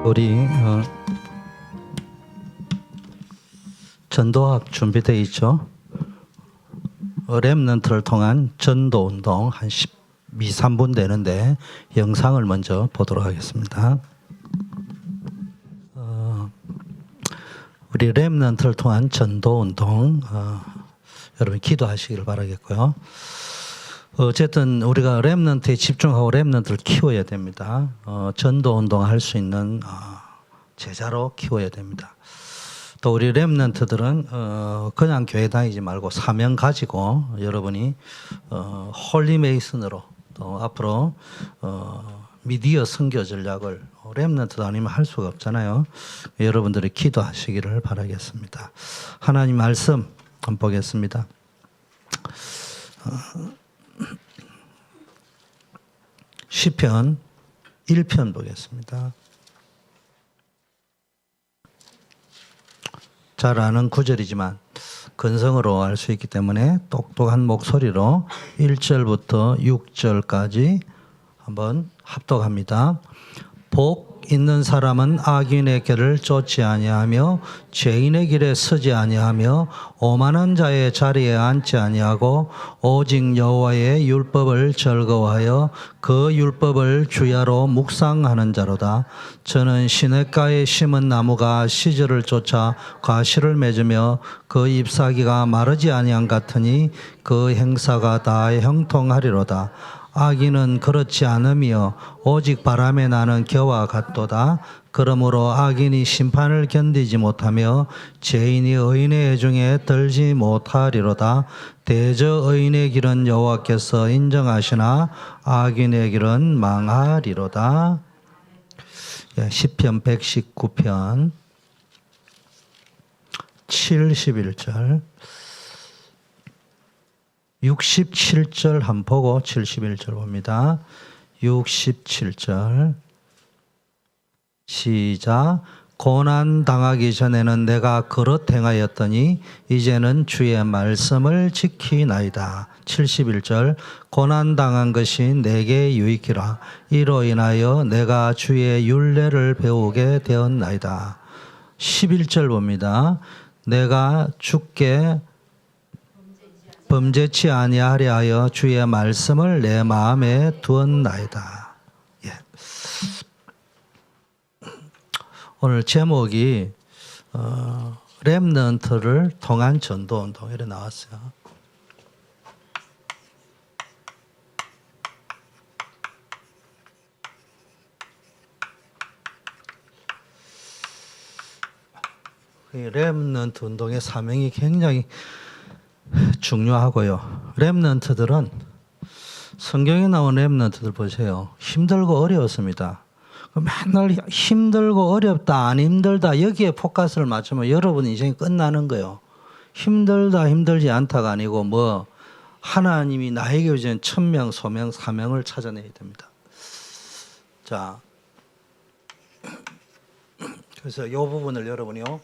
우리 전도학 준비되어 있죠. 렘넌트를 통한 전도 운동 한 12, 3분 되는데 영상을 먼저 보도록 하겠습니다. 우리 렘넌트를 통한 전도 운동 여러분 기도하시기를 바라겠고요. 어쨌든 우리가 렘넌트에 집중하고 렘넌트를 키워야 됩니다. 전도 운동 할 수 있는 제자로 키워야 됩니다. 또 우리 렘넌트들은 그냥 교회 다니지 말고 사명 가지고 여러분이 홀리메이슨으로 또 앞으로 미디어 선교 전략을 렘넌트도 아니면 할 수가 없잖아요. 여러분들이 기도하시기를 바라겠습니다. 하나님 말씀 한번 보겠습니다. 시편 1편 보겠습니다. 잘 아는 구절이지만 근성으로 알 수 있기 때문에 똑똑한 목소리로 1절부터 6절까지 한번 합독합니다. 복 있는 사람은 악인의 길을 쫓지 아니하며 죄인의 길에 서지 아니하며 오만한 자의 자리에 앉지 아니하고 오직 여호와의 율법을 즐거워하여 그 율법을 주야로 묵상하는 자로다. 저는 시냇가에 심은 나무가 시절을 쫓아 과실을 맺으며 그 잎사귀가 마르지 아니한 같으니 그 행사가 다 형통하리로다. 악인은 그렇지 않으며 오직 바람에 나는 겨와 같도다. 그러므로 악인이 심판을 견디지 못하며 죄인이 의인의 애중에 들지 못하리로다. 대저 의인의 길은 여호와께서 인정하시나 악인의 길은 망하리로다. 시편 119편 71절 67절 한번 보고 71절 봅니다. 67절 시작. 고난 당하기 전에는 내가 그릇 행하였더니 이제는 주의 말씀을 지키나이다. 71절 고난 당한 것이 내게 유익이라. 이로 인하여 내가 주의 율례를 배우게 되었나이다. 11절 봅니다. 내가 주께 범죄치 아니하려 하여 주의 말씀을 내 마음에 두었나이다. 예. 오늘 제목이 렘넌트를 통한 전도운동 이렇게 나왔어요. 렘넌트 운동의 사명이 굉장히 중요하고요. 렘넌트들은 성경에 나온 렘넌트들 보세요. 힘들고 어려웠습니다. 맨날 힘들고 어렵다 안 힘들다 여기에 포커스를 맞추면 여러분 인생이 끝나는 거예요. 힘들다 힘들지 않다가 아니고 뭐 하나님이 나에게 주신 천명 소명 사명을 찾아내야 됩니다. 자, 그래서 이 부분을 여러분이요.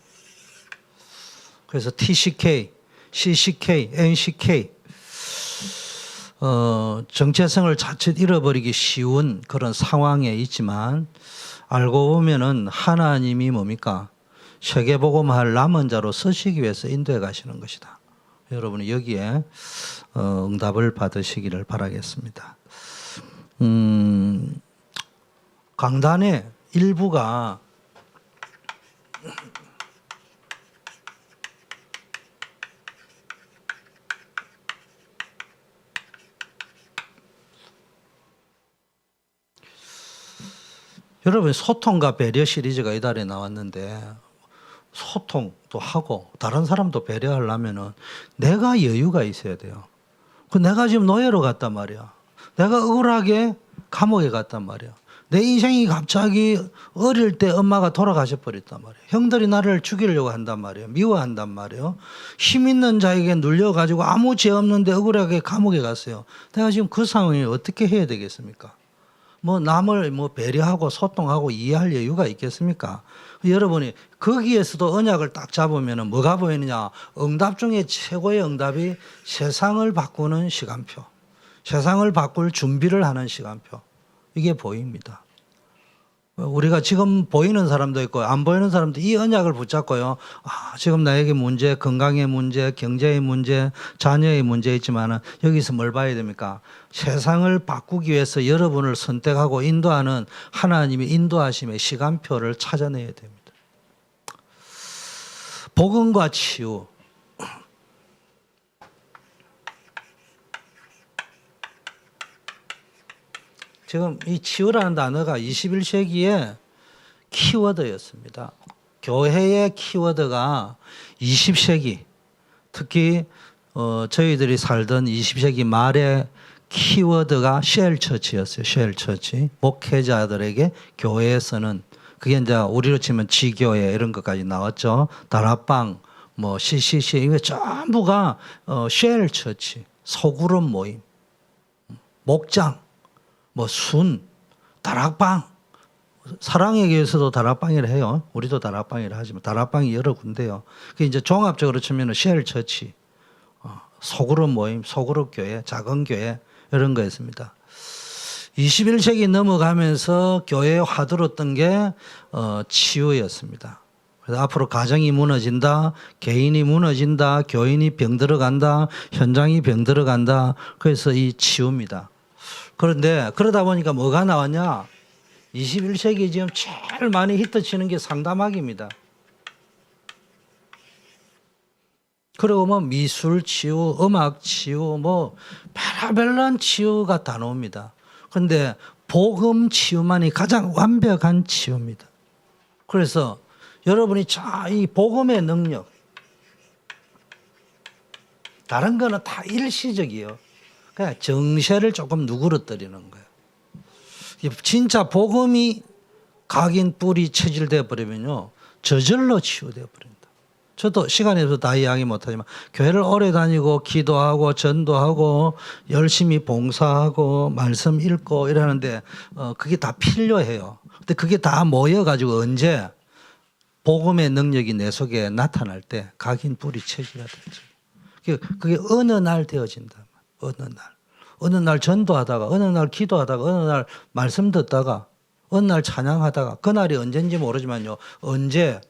그래서 TCK CCK, NCK 정체성을 자칫 잃어버리기 쉬운 그런 상황에 있지만 알고 보면은 하나님이 뭡니까? 세계복음할 남은 자로 쓰시기 위해서 인도해 가시는 것이다. 여러분이 여기에 응답을 받으시기를 바라겠습니다. 강단의 일부가 여러분 소통과 배려 시리즈가 이달에 나왔는데 소통도 하고 다른 사람도 배려하려면은 내가 여유가 있어야 돼요. 내가 지금 노예로 갔단 말이야. 내가 억울하게 감옥에 갔단 말이야. 내 인생이 갑자기 어릴 때 엄마가 돌아가셔 버렸단 말이에요. 형들이 나를 죽이려고 한단 말이에요. 미워한단 말이에요. 힘 있는 자에게 눌려가지고 아무 죄 없는데 억울하게 감옥에 갔어요. 내가 지금 그 상황에 어떻게 해야 되겠습니까? 뭐 남을 뭐 배려하고 소통하고 이해할 여유가 있겠습니까? 여러분이 거기에서도 언약을 딱 잡으면 뭐가 보이느냐? 응답 중에 최고의 응답이 세상을 바꾸는 시간표. 세상을 바꿀 준비를 하는 시간표. 이게 보입니다. 우리가 지금 보이는 사람도 있고 안 보이는 사람도 이 언약을 붙잡고요. 지금 나에게 문제, 건강의 문제, 경제의 문제, 자녀의 문제 있지만은 여기서 뭘 봐야 됩니까? 세상을 바꾸기 위해서 여러분을 선택하고 인도하는 하나님의 인도하심의 시간표를 찾아내야 됩니다. 복음과 치유. 지금 이 치유라는 단어가 21세기의 키워드였습니다. 교회의 키워드가 20세기, 특히 저희들이 살던 20세기 말에 키워드가 쉘처치였어요. 쉘처치. 목회자들에게 교회에서는 그게 이제 우리로 치면 지교회 이런 것까지 나왔죠. 다락방, 뭐 CCC 이게 전부가 쉘처치, 소그룹 모임, 목장, 뭐 다락방. 사랑에 의해서도 다락방이라 해요. 우리도 다락방이라 하지만 다락방이 여러 군데요. 그게 이제 종합적으로 치면은 쉘처치, 소그룹 모임, 소그룹 교회, 작은 교회 이런 거였습니다. 21세기 넘어가면서 교회의 화두로 뜬 게 치유였습니다. 그래서 앞으로 가정이 무너진다, 개인이 무너진다, 교인이 병들어간다, 현장이 병들어간다. 그래서 이 치유입니다. 그런데 그러다 보니까 뭐가 나왔냐? 21세기 지금 제일 많이 히트치는 게 상담학입니다. 그리고 뭐 미술 치유, 음악 치유, 뭐 별의별난 치유가 다 나옵니다. 그런데 복음 치유만이 가장 완벽한 치유입니다. 그래서 여러분이 이 복음의 능력, 다른 거는 다 일시적이에요. 그냥 정세를 조금 누그러뜨리는 거예요. 진짜 복음이 각인 뿌리 체질되어 버리면요, 저절로 치유되어 버립니다. 저도 시간이 없어서 다 이야기 못하지만 교회를 오래 다니고 기도하고 전도하고 열심히 봉사하고 말씀 읽고 이러는데 그게 다 필요해요. 근데 그게 다 모여가지고 언제 복음의 능력이 내 속에 나타날 때 각인 뿌리 체질이 되죠. 그게 어느 날 되어진다. 어느 날 전도하다가, 어느 날 기도하다가, 어느 날 말씀 듣다가, 어느 날 찬양하다가, 그날이 언제인지 모르지만요, 언제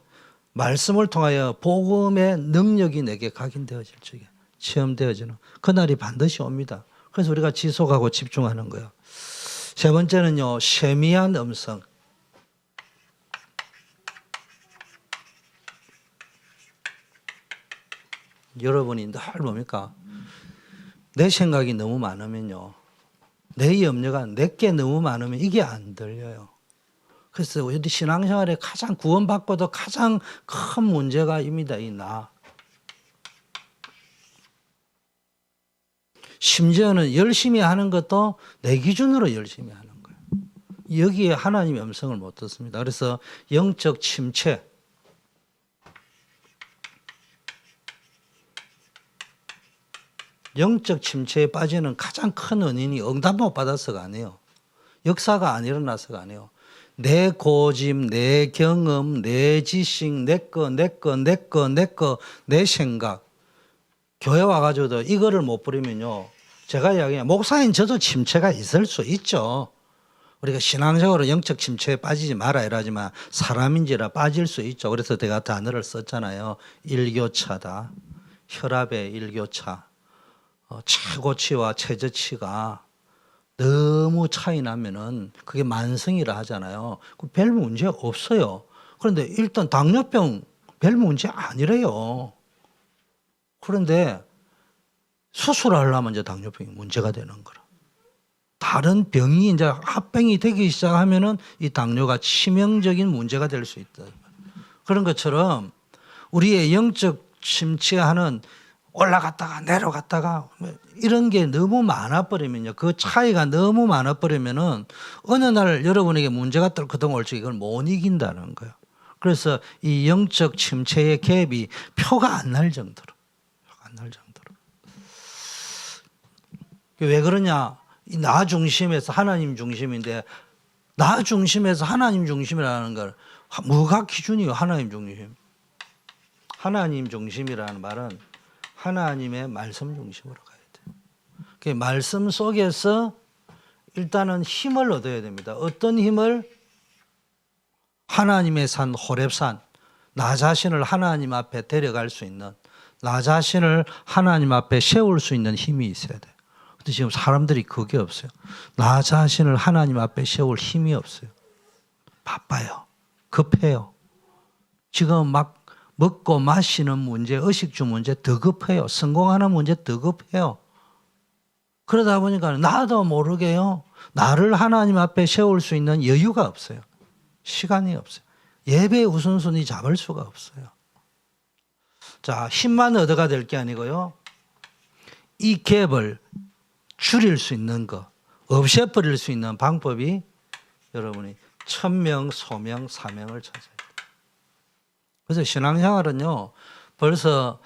말씀을 통하여 복음의 능력이 내게 각인되어질 적에 체험되어지는 그날이 반드시 옵니다. 그래서 우리가 지속하고 집중하는 거예요. 세 번째는요, 세미한 음성. 여러분이 늘 뭡니까? 내 생각이 너무 많으면요, 내 염려가 내게 너무 많으면 이게 안 들려요. 그래서 우리 신앙생활에 가장 구원받고도 가장 큰 문제가 입니다. 이 나. 심지어는 열심히 하는 것도 내 기준으로 열심히 하는 거예요. 여기에 하나님의 음성을 못 듣습니다. 그래서 영적 침체. 영적 침체에 빠지는 가장 큰 원인이 응답 못 받아서가 아니에요. 역사가 안 일어나서가 아니에요. 내 고집, 내 경험, 내 지식, 내 생각. 교회 와가지고도 이거를 못 부리면요, 제가 이야기해요. 목사인 저도 침체가 있을 수 있죠. 우리가 신앙적으로 영적 침체에 빠지지 마라 이러지만 사람인지라 빠질 수 있죠. 그래서 제가 단어를 썼잖아요. 일교차다. 혈압의 일교차. 최고치와 최저치가 너무 차이 나면은 그게 만성이라 하잖아요. 별 문제 없어요. 그런데 일단 당뇨병 별 문제 아니래요. 그런데 수술하려면 이제 당뇨병이 문제가 되는 거라. 다른 병이 이제 합병이 되기 시작하면은 이 당뇨가 치명적인 문제가 될 수 있다. 그런 것처럼 우리의 영적 침체하는 올라갔다가 내려갔다가 이런 게 너무 많아버리면요, 그 차이가 너무 많아버리면은 어느 날 여러분에게 문제가 떨거덩 올 적에 이걸 못 이긴다는 거예요. 그래서 이 영적 침체의 갭이 표가 안 날 정도로. 왜 그러냐? 나 중심에서 하나님 중심인데, 나 중심에서 하나님 중심이라는 걸 뭐가 기준이에요? 하나님 중심. 하나님 중심이라는 말은 하나님의 말씀 중심으로 가야 돼요. 그 말씀 속에서 일단은 힘을 얻어야 됩니다. 어떤 힘을? 하나님의 산 호렙산, 나 자신을 하나님 앞에 데려갈 수 있는, 나 자신을 하나님 앞에 세울 수 있는 힘이 있어야 돼요. 근데 지금 사람들이 그게 없어요. 나 자신을 하나님 앞에 세울 힘이 없어요. 바빠요. 급해요. 지금 막 먹고 마시는 문제, 의식주 문제 더 급해요. 성공하는 문제 더 급해요. 그러다 보니까 나도 모르게요. 나를 하나님 앞에 세울 수 있는 여유가 없어요. 시간이 없어요. 예배의 우선순위 잡을 수가 없어요. 자, 힘만 얻어가 될 게 아니고요. 이 갭을 줄일 수 있는 거, 없애버릴 수 있는 방법이 여러분이 천명, 소명, 사명을 찾아야 돼요. 그래서 신앙생활은요, 벌써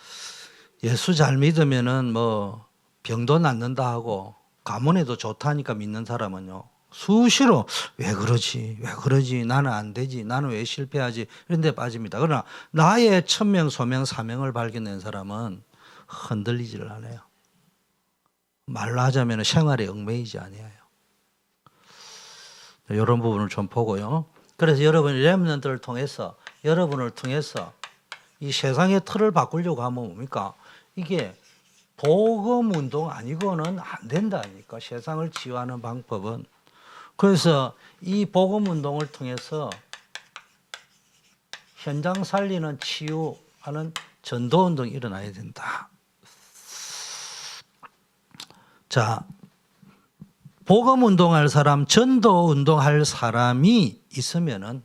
예수 잘 믿으면은 뭐 병도 낫는다 하고 가문에도 좋다니까 믿는 사람은요, 수시로 왜 그러지, 나는 안 되지, 나는 왜 실패하지, 이런 데 빠집니다. 그러나 나의 천명, 소명, 사명을 발견한 사람은 흔들리지를 않아요. 말로 하자면 생활에 얽매이지 아니에요. 이런 부분을 좀 보고요. 그래서 여러분이 렘넌트를 통해서, 여러분을 통해서 이 세상의 틀을 바꾸려고 하면 뭡니까? 이게 복음 운동 아니고는 안 된다니까. 세상을 치유하는 방법은. 그래서 이 복음 운동을 통해서 현장 살리는 치유하는 전도 운동이 일어나야 된다. 자, 복음 운동할 사람, 전도 운동할 사람이 있으면은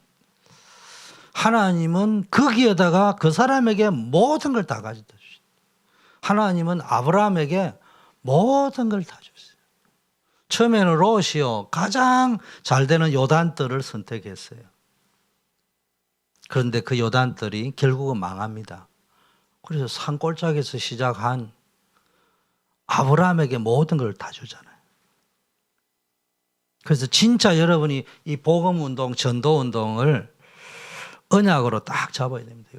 하나님은 거기에다가 그 사람에게 모든 걸 다 가져다 주시죠. 하나님은 아브라함에게 모든 걸 다 줬어요. 처음에는 롯이요, 가장 잘 되는 요단뜰을 선택했어요. 그런데 그 요단뜰이 결국은 망합니다. 그래서 산골짜기에서 시작한 아브라함에게 모든 걸 다 주잖아요. 그래서 진짜 여러분이 이 복음 운동, 전도 운동을 언약으로 딱 잡아야 됩니다.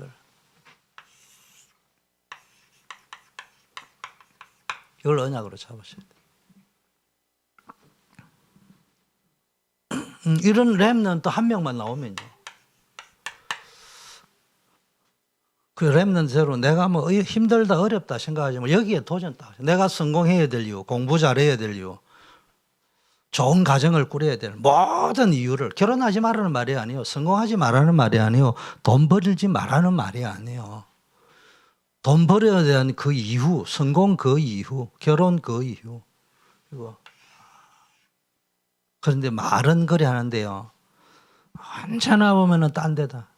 이걸 언약으로 잡으셔야 돼요. 이런 렘넌트 한 명만 나오면요, 그 렘넌트대로 내가 뭐 힘들다 어렵다 생각하지만 여기에 도전 딱, 내가 성공해야 될 이유, 공부 잘해야 될 이유, 좋은 가정을 꾸려야 될 모든 이유를, 결혼하지 말라는 말이 아니에요. 성공하지 말라는 말이 아니에요. 돈 벌지 말라는 말이 아니에요. 돈 벌어야 되는 그 이후, 성공 그 이후, 결혼 그 이후. 이거. 그런데 말은 그래 하는데요, 언제나 보면은 딴 데다.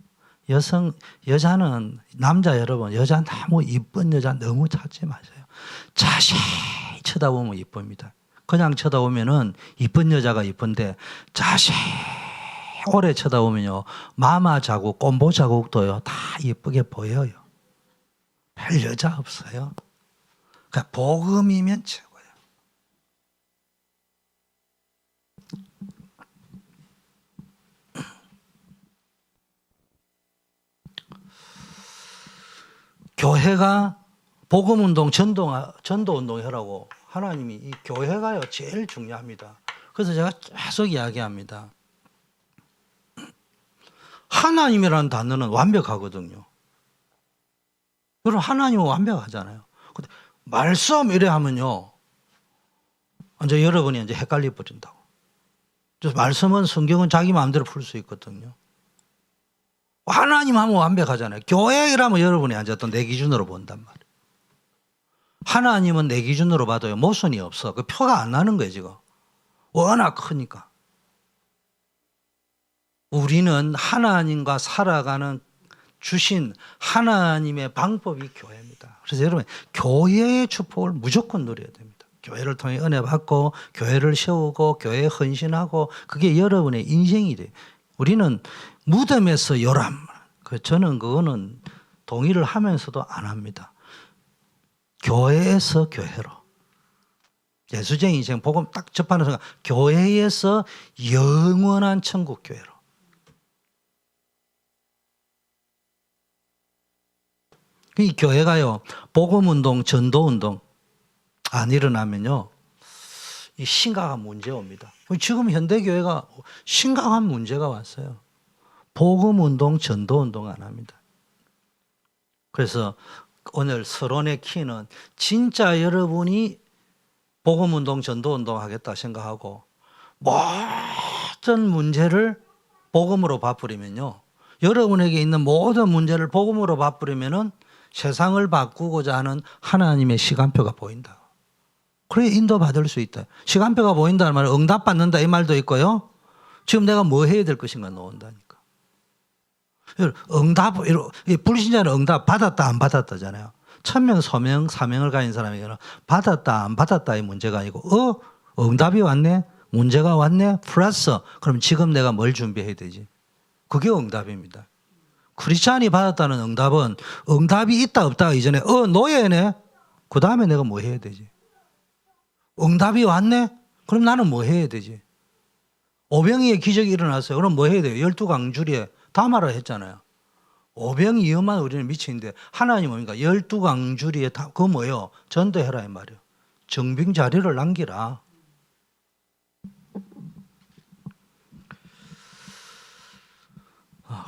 여자는, 남자 여러분, 여자 너무 이쁜 여자 너무 찾지 마세요. 자세히 쳐다보면 이쁩니다. 그냥 쳐다보면은 이쁜 여자가 이쁜데 자세히 오래 쳐다보면요, 마마 자국, 꼼보 자국도요 다 이쁘게 보여요. 별 여자 없어요. 그러니까 복음이면 최고예요. 교회가 복음운동, 전도운동 하라고 하나님이, 이 교회가요 제일 중요합니다. 그래서 제가 계속 이야기합니다. 하나님이라는 단어는 완벽하거든요. 여러분, 하나님은 완벽하잖아요. 근데 말씀 이래 하면요, 이제 여러분이 이제 헷갈려 버린다고. 말씀은, 성경은 자기 마음대로 풀 수 있거든요. 하나님 하면 완벽하잖아요. 교회라면 여러분이 이제 또 내 기준으로 본단 말이에요. 하나님은 내 기준으로 봐도요, 모순이 없어. 그 표가 안 나는 거예요, 지금. 워낙 크니까. 우리는 하나님과 살아가는 주신 하나님의 방법이 교회입니다. 그래서 여러분, 교회의 축복을 무조건 누려야 됩니다. 교회를 통해 은혜 받고, 교회를 세우고, 교회에 헌신하고, 그게 여러분의 인생이 돼요. 우리는 무덤에서 요람, 저는 그거는 동의를 하면서도 안 합니다. 교회에서 교회로, 예수쟁이 인생 복음 딱 접하는 순간 교회에서 영원한 천국 교회로. 이 교회가요, 복음운동, 전도운동 안 일어나면요, 이 심각한 문제 옵니다. 지금 현대교회가 심각한 문제가 왔어요. 복음운동, 전도운동 안 합니다. 그래서 오늘 서론의 키는 진짜 여러분이 복음운동, 전도운동 하겠다 생각하고 모든 문제를 복음으로 바꾸려면요. 여러분에게 있는 모든 문제를 복음으로 바꾸려면은 세상을 바꾸고자 하는 하나님의 시간표가 보인다. 그래 인도받을 수 있다. 시간표가 보인다는 말은 응답받는다 이 말도 있고요. 지금 내가 뭐 해야 될 것인가 나온다니까. 응답, 불신자는 응답 받았다 안 받았다잖아요. 천명, 서명, 사명을 가진 사람에게는 받았다 안 받았다의 문제가 아니고 응답이 왔네, 문제가 왔네, 플러스 그럼 지금 내가 뭘 준비해야 되지? 그게 응답입니다. 크리스찬이 받았다는 응답은 응답이 있다 없다 이전에 노예네. 그 다음에 내가 뭐 해야 되지? 응답이 왔네? 그럼 나는 뭐 해야 되지? 오병이의 기적이 일어났어요. 그럼 뭐 해야 돼요? 12강주리에 담아라 했잖아요. 오병이어만 우리는 미치는데 하나님은 뭡니까? 12강주리에 그거 뭐예요? 전도해라 이 말이에요. 정빙 자리를 남기라.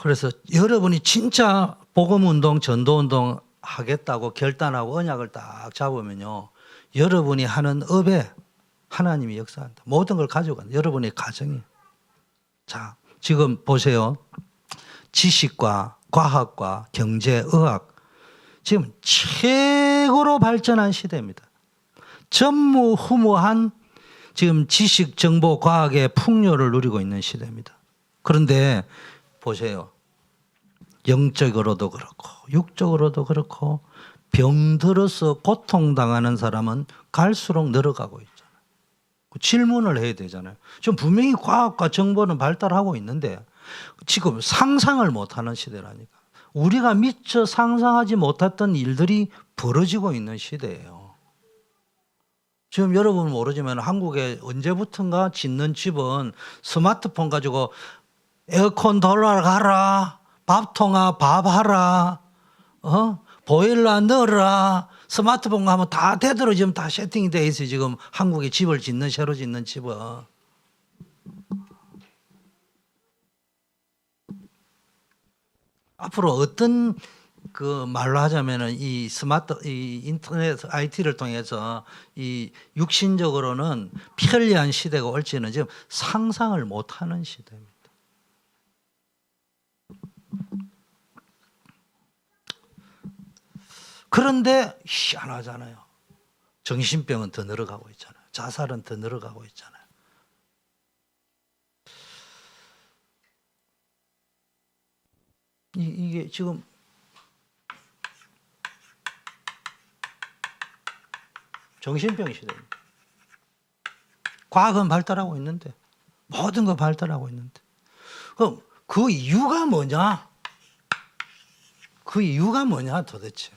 그래서 여러분이 진짜 복음운동, 전도운동 하겠다고 결단하고 언약을 딱 잡으면요. 여러분이 하는 업에 하나님이 역사한다. 모든 걸 가져간다. 여러분의 가정이. 자, 지금 보세요. 지식과 과학과 경제, 의학 지금 최고로 발전한 시대입니다. 전무후무한 지금 지식, 정보, 과학의 풍요를 누리고 있는 시대입니다. 그런데 보세요. 영적으로도 그렇고 육적으로도 그렇고 병들어서 고통당하는 사람은 갈수록 늘어가고 있잖아요. 질문을 해야 되잖아요. 지금 분명히 과학과 정보는 발달하고 있는데 지금 상상을 못하는 시대라니까. 우리가 미처 상상하지 못했던 일들이 벌어지고 있는 시대예요. 지금 여러분은 모르지만 한국에 언제부턴가 짓는 집은 스마트폰 가지고 에어컨 돌아가라, 밥통아 밥하라, 보일러 넣어라, 스마트폰 가면 다 되도록 지금 다 세팅이 돼 있어요. 지금 한국에 집을 짓는, 새로 짓는 집은. 앞으로 어떤 그 말로 하자면은 이 인터넷 IT를 통해서 이 육신적으로는 편리한 시대가 올지는 지금 상상을 못하는 시대입니다. 그런데 희한하잖아요. 정신병은 더 늘어가고 있잖아요. 자살은 더 늘어가고 있잖아요. 이게 지금 정신병 시대입니다. 과학은 발달하고 있는데 모든 거 발달하고 있는데 그럼 그 이유가 뭐냐? 그 이유가 뭐냐 도대체?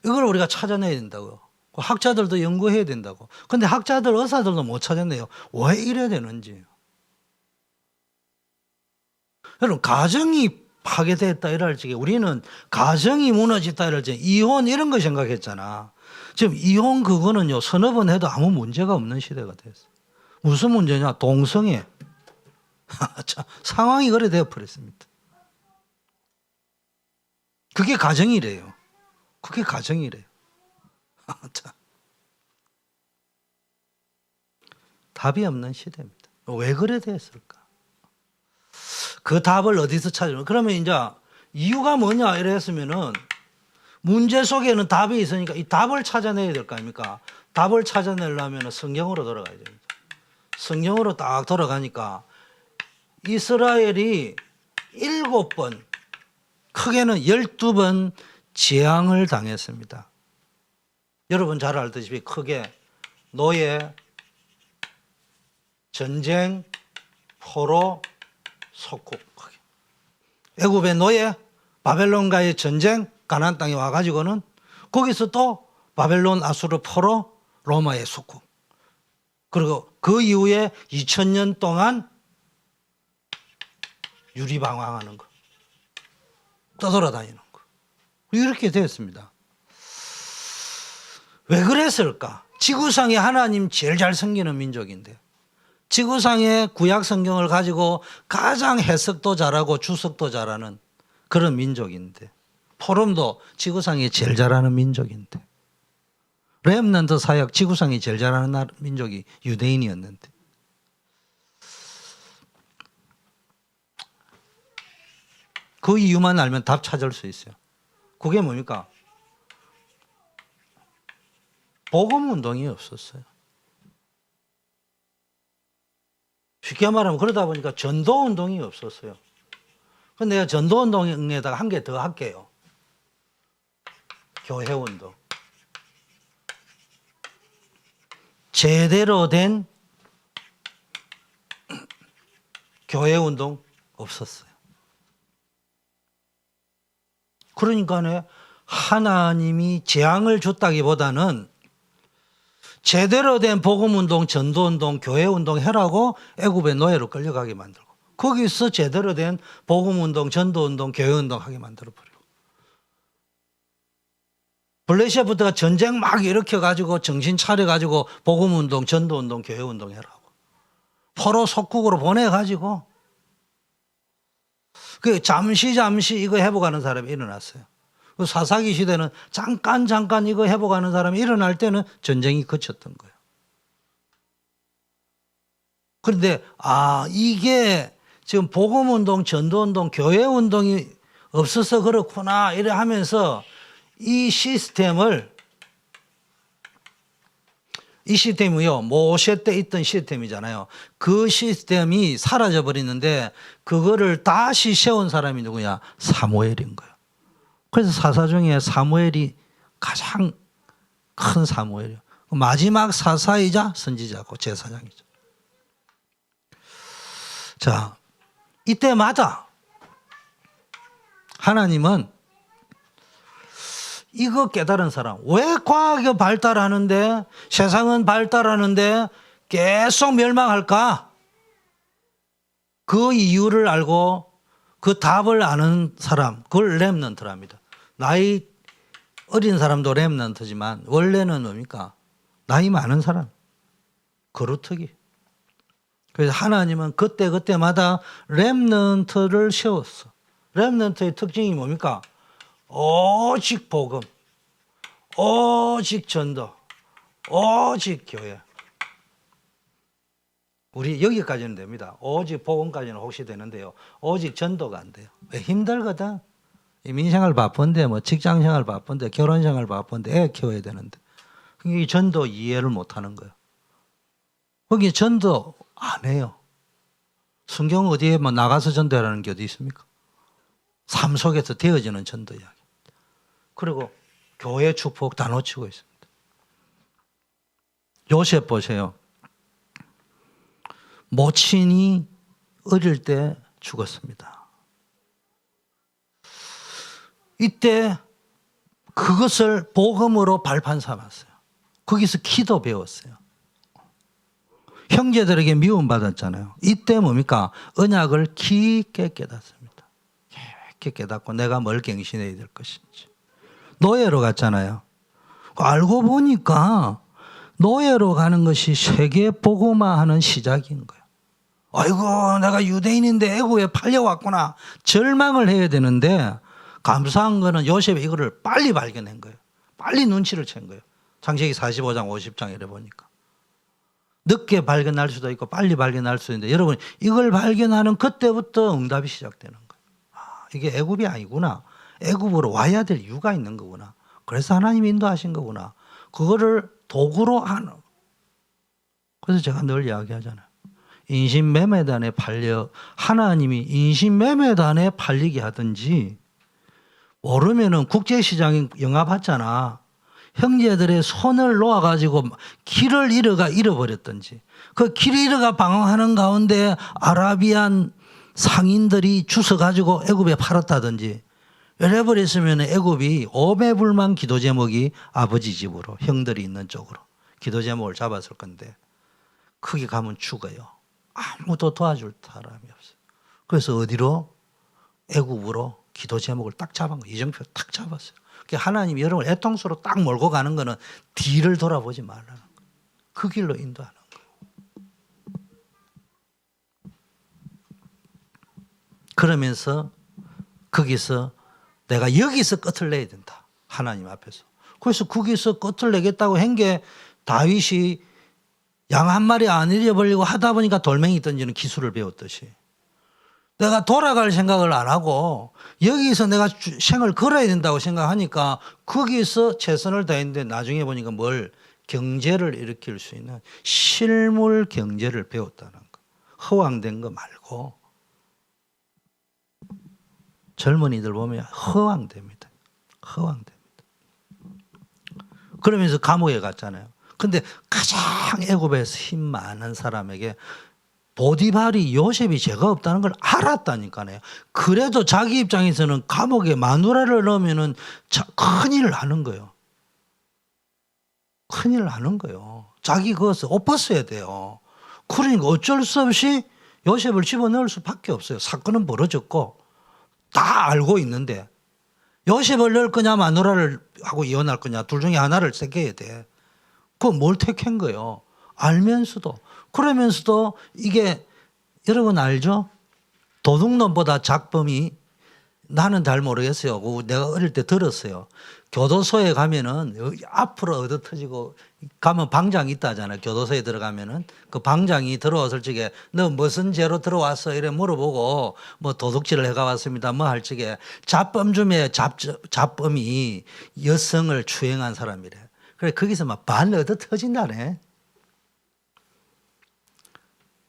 이걸 우리가 찾아내야 된다고요. 학자들도 연구해야 된다고. 근데 학자들, 의사들도 못 찾아내요. 왜 이래야 되는지. 여러분, 가정이 파괴됐다 이럴지, 우리는 가정이 무너졌다 이럴지, 이혼 이런 거 생각했잖아. 지금 이혼 그거는요, 서너 번 해도 아무 문제가 없는 시대가 됐어. 무슨 문제냐? 동성애. 상황이 그래 되어 버렸습니다. 그게 가정이래요. 그게 가정이래요. 답이 없는 시대입니다. 왜 그래 됐을까? 그 답을 어디서 찾으면? 그러면 이제 이유가 뭐냐 이랬으면은 문제 속에는 답이 있으니까 이 답을 찾아내야 될 거 아닙니까? 답을 찾아내려면 성경으로 돌아가야 됩니다. 성경으로 딱 돌아가니까 이스라엘이 7번, 크게는 12번 재앙을 당했습니다. 여러분 잘 알다시피 크게 노예, 전쟁, 포로, 속국. 애굽의 노예, 바벨론과의 전쟁, 가나안 땅에 와가지고는 거기서 또 바벨론, 아수르, 포로, 로마의 속국. 그리고 그 이후에 2000년 동안 유리방황하는 거, 떠돌아다니는 거. 이렇게 됐습니다. 왜 그랬을까? 지구상에 하나님 제일 잘 섬기는 민족인데 지구상의 구약 성경을 가지고 가장 해석도 잘하고 주석도 잘하는 그런 민족인데, 포럼도 지구상이 제일 잘하는 민족인데, 렘넌트 사역 지구상이 제일 잘하는 민족이 유대인이었는데, 그 이유만 알면 답 찾을 수 있어요. 그게 뭡니까? 복음 운동이 없었어요. 쉽게 말하면 그러다 보니까 전도 운동이 없었어요. 근데 내가 전도 운동에다가 한 개 더 할게요. 교회 운동. 제대로 된 교회 운동 없었어요. 그러니까 하나님이 재앙을 줬다기보다는 제대로 된 복음운동, 전도운동, 교회운동 해라고 애굽의 노예로 끌려가게 만들고, 거기서 제대로 된 복음운동, 전도운동, 교회운동 하게 만들어버리고, 블레시아부터가 전쟁 막 일으켜가지고 정신 차려가지고 복음운동, 전도운동, 교회운동 해라고 포로 속국으로 보내가지고 그 잠시 이거 회복하는 사람이 일어났어요. 사사기 시대는 잠깐 이거 회복하는 사람이 일어날 때는 전쟁이 그쳤던 거예요. 그런데 이게 지금 복음운동, 전도운동, 교회운동이 없어서 그렇구나 이래 하면서 이 시스템이요, 모세 때 있던 시스템이잖아요. 그 시스템이 사라져 버리는데 그거를 다시 세운 사람이 누구냐? 사무엘인 거예요. 그래서 사사 중에 사무엘이 가장 큰 사무엘이에요. 마지막 사사이자 선지자고 제사장이죠. 자, 이때마다 하나님은 이거 깨달은 사람, 왜 과학이 발달하는데, 세상은 발달하는데 계속 멸망할까? 그 이유를 알고 그 답을 아는 사람, 그걸 렘넌트랍니다. 나이 어린 사람도 렘넌트지만 원래는 뭡니까? 나이 많은 사람, 거루터기. 그래서 하나님은 그때마다 렘넌트를 세웠어. 렘넌트의 특징이 뭡니까? 오직 복음, 오직 전도, 오직 교회. 우리 여기까지는 됩니다. 오직 복음까지는 혹시 되는데요. 오직 전도가 안 돼요. 왜? 힘들거든. 민생활 바쁜데, 직장생활 바쁜데, 결혼생활 바쁜데, 애 키워야 되는데. 이 전도 이해를 못 하는 거예요. 거기 전도 안 해요. 성경 어디에 나가서 전도하라는 게 어디 있습니까? 삶 속에서 되어지는 전도 이야기. 그리고 교회 축복 다 놓치고 있습니다. 요셉 보세요. 모친이 어릴 때 죽었습니다. 이때 그것을 복음으로 발판 삼았어요. 거기서 기도 배웠어요. 형제들에게 미움받았잖아요. 이때 뭡니까? 언약을 깊게 깨닫습니다. 깊게 깨닫고 내가 뭘 갱신해야 될 것인지. 노예로 갔잖아요. 알고 보니까 노예로 가는 것이 세계 복음화하는 시작인 거예요. 아이고, 내가 유대인인데 애굽에 팔려왔구나. 절망을 해야 되는데 감사한 거는 요셉이 이거를 빨리 발견한 거예요. 빨리 눈치를 챈 거예요. 창세기 45장 50장 이래 보니까. 늦게 발견할 수도 있고 빨리 발견할 수도 있는데, 여러분 이걸 발견하는 그때부터 응답이 시작되는 거예요. 이게 애굽이 아니구나. 애굽으로 와야 될 이유가 있는 거구나. 그래서 하나님이 인도하신 거구나. 그거를 도구로 하는. 그래서 제가 늘 이야기하잖아요. 인신매매단에 팔려, 하나님이 인신매매단에 팔리게 하든지, 모르면은 국제시장에 영합했잖아. 형제들의 손을 놓아가지고 길을 잃어버렸든지, 그 길을 잃어가 방황하는 가운데 아라비안 상인들이 주워가지고 애굽에 팔았다든지, 이래버렸으면 애굽이 오매불만 기도 제목이 아버지 집으로, 형들이 있는 쪽으로 기도 제목을 잡았을 건데, 거기 가면 죽어요. 아무도 도와줄 사람이 없어요. 그래서 어디로? 애굽으로 기도 제목을 딱 잡은 거예요. 이정표 딱 잡았어요. 하나님이 여러분을 애통수로 딱 몰고 가는 거는 뒤를 돌아보지 말라는 거예요. 그 길로 인도하는 거예요. 그러면서 거기서 내가 여기서 끝을 내야 된다. 하나님 앞에서. 그래서 거기서 끝을 내겠다고 한 게 다윗이 양 한 마리 안 잃어버리고 하다 보니까 돌멩이 던지는 기술을 배웠듯이 내가 돌아갈 생각을 안 하고 여기서 내가 생을 걸어야 된다고 생각하니까 거기서 최선을 다했는데 나중에 보니까 뭘 경제를 일으킬 수 있는 실물 경제를 배웠다는 거. 허황된 거 말고. 젊은이들 보면 허황됩니다. 허황됩니다. 그러면서 감옥에 갔잖아요. 근데 가장 애굽에서 힘 많은 사람에게 보디발이 요셉이 죄가 없다는 걸 알았다니까요. 그래도 자기 입장에서는 감옥에 마누라를 넣으면은 큰일을 하는 거예요. 큰일을 하는 거예요. 자기 그것을 옷 벗어야 돼요. 그러니까 어쩔 수 없이 요셉을 집어넣을 수밖에 없어요. 사건은 벌어졌고 다 알고 있는데 요셉을 넣을 거냐 마누라를 하고 이혼할 거냐 둘 중에 하나를 택해야 돼. 그거 뭘 택한 거예요. 알면서도. 그러면서도 이게 여러분 알죠? 도둑놈보다 작범이 나는 잘 모르겠어요. 내가 어릴 때 들었어요. 교도소에 가면은 앞으로 얻어 터지고 가면 방장이 있다 하잖아요. 교도소에 들어가면은 그 방장이 들어왔을 적에 너 무슨 죄로 들어왔어? 이래 물어보고 뭐 도둑질을 해가 왔습니다. 뭐 할 적에 잡범 중에 잡범이 여성을 추행한 사람이래. 그래 거기서 막 반 얻어 터진다네.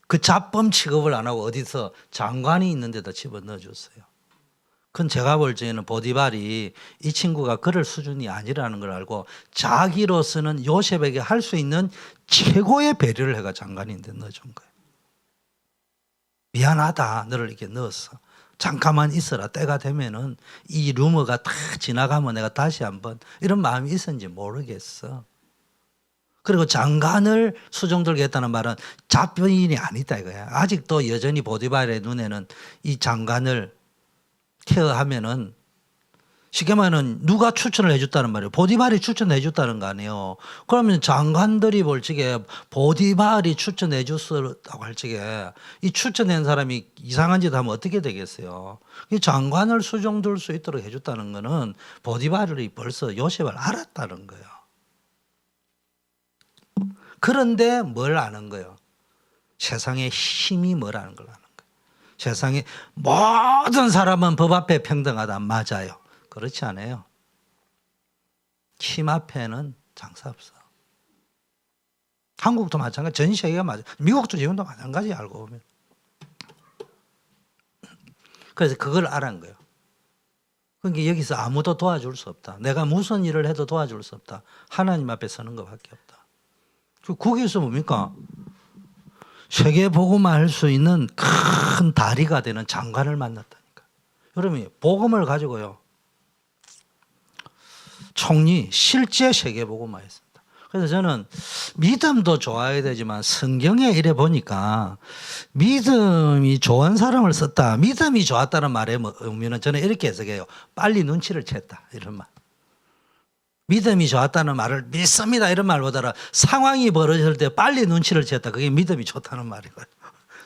그 잡범 취급을 안 하고 어디서 장관이 있는 데다 집어넣어 줬어요. 그건 제가 볼 적에는 보디발이 이 친구가 그럴 수준이 아니라는 걸 알고 자기로서는 요셉에게 할 수 있는 최고의 배려를 해가 장관인데 넣어준 거예요. 미안하다. 너를 이렇게 넣었어. 잠깐만 있어라. 때가 되면은 이 루머가 다 지나가면 내가 다시 한번 이런 마음이 있었는지 모르겠어. 그리고 장관을 수종 들게 했다는 말은 잡범인이 아니다 이거야. 아직도 여전히 보디발의 눈에는 이 장관을 케어하면은 쉽게 말하면 누가 추천을 해줬다는 말이에요. 보디발이 추천해 줬다는 거 아니에요. 그러면 장관들이 볼 적에 보디발이 추천해 줬다고 할 적에 이 추천한 사람이 이상한 짓 하면 어떻게 되겠어요. 이 장관을 수종들 수 있도록 해줬다는 거는 보디발이 벌써 요셉을 알았다는 거예요. 그런데 뭘 아는 거예요? 세상의 힘이 뭐라는 걸 아는 거예요. 세상에 모든 사람은 법 앞에 평등하다. 맞아요. 그렇지 않아요. 힘 앞에는 장사 없어. 한국도 마찬가지. 전 세계가 마찬가지. 미국도 지금도 마찬가지 알고 보면. 그래서 그걸 알은 거예요. 그러니까 여기서 아무도 도와줄 수 없다. 내가 무슨 일을 해도 도와줄 수 없다. 하나님 앞에 서는 것밖에 없다. 거기서 뭡니까? 세계 복음화 할 수 있는 큰 다리가 되는 장관을 만났다니까. 여러분 복음을 가지고요. 총리 실제 세계 복음화했습니다. 그래서 저는 믿음도 좋아야 되지만 성경에 이래 보니까 믿음이 좋은 사람을 썼다. 믿음이 좋았다는 말의 의미는 저는 이렇게 해석해요. 빨리 눈치를 챘다. 이런 말. 믿음이 좋았다는 말을 믿습니다 이런 말보다 상황이 벌어질 때 빨리 눈치를 챘다. 그게 믿음이 좋다는 말이고요.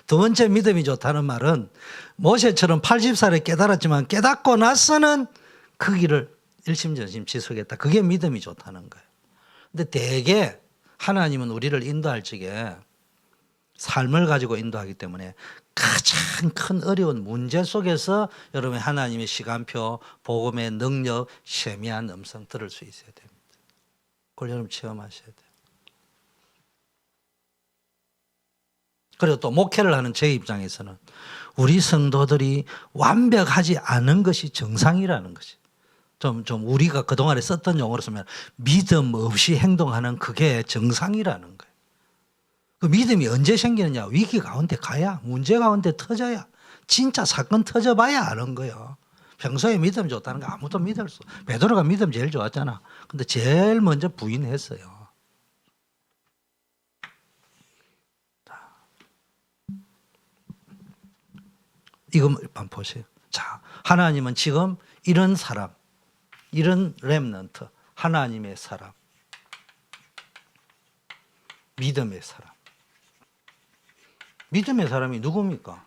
두 번째 믿음이 좋다는 말은 모세처럼 80살에 깨달았지만 깨닫고 나서는 그 길을 일심전심 지속했다. 그게 믿음이 좋다는 거예요. 근데 대개 하나님은 우리를 인도할 적에 삶을 가지고 인도하기 때문에 가장 큰 어려운 문제 속에서 여러분 하나님의 시간표, 복음의 능력, 세미한 음성 들을 수 있어야 됩니다. 그걸 여러분 체험하셔야 돼요. 그리고 또 목회를 하는 제 입장에서는 우리 성도들이 완벽하지 않은 것이 정상이라는 것이 좀 우리가 그동안에 썼던 용어로 쓰면 믿음 없이 행동하는 그게 정상이라는 거예요. 그 믿음이 언제 생기느냐? 위기 가운데 가야, 문제 가운데 터져야, 진짜 사건 터져봐야 아는 거예요. 평소에 믿음 좋다는 거 아무도 믿을 수. 베드로가 믿음 제일 좋았잖아. 근데 제일 먼저 부인했어요. 이거 한번 보세요. 자, 하나님은 지금 이런 사람, 이런 렘넌트, 하나님의 사람, 믿음의 사람. 믿음의 사람이 누굽니까?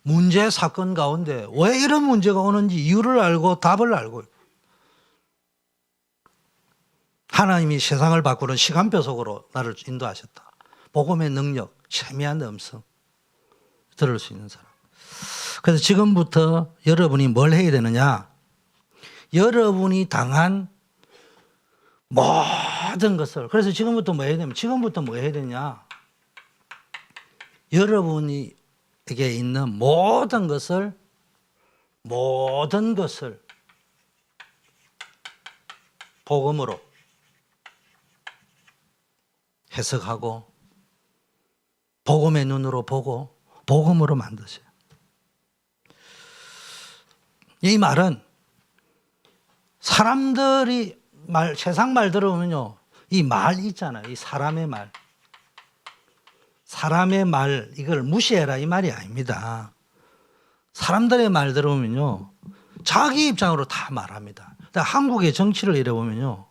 문제 사건 가운데 왜 이런 문제가 오는지 이유를 알고 답을 알고 하나님이 세상을 바꾸는 시간표 속으로 나를 인도하셨다. 복음의 능력, 세미한 음성 들을 수 있는 사람. 그래서 지금부터 여러분이 뭘 해야 되느냐? 여러분이 당한 모든 것을, 그래서 지금부터 뭐 해야 되냐? 지금부터 뭐 해야 되냐? 여러분에게 있는 모든 것을 복음으로 해석하고 복음의 눈으로 보고 복음으로 만드세요. 이 말은 사람들이 세상 말 들어보면요, 이 말 있잖아요. 이 사람의 말 이걸 무시해라 이 말이 아닙니다. 사람들의 말 들어보면요, 자기 입장으로 다 말합니다. 한국의 정치를 이래보면요,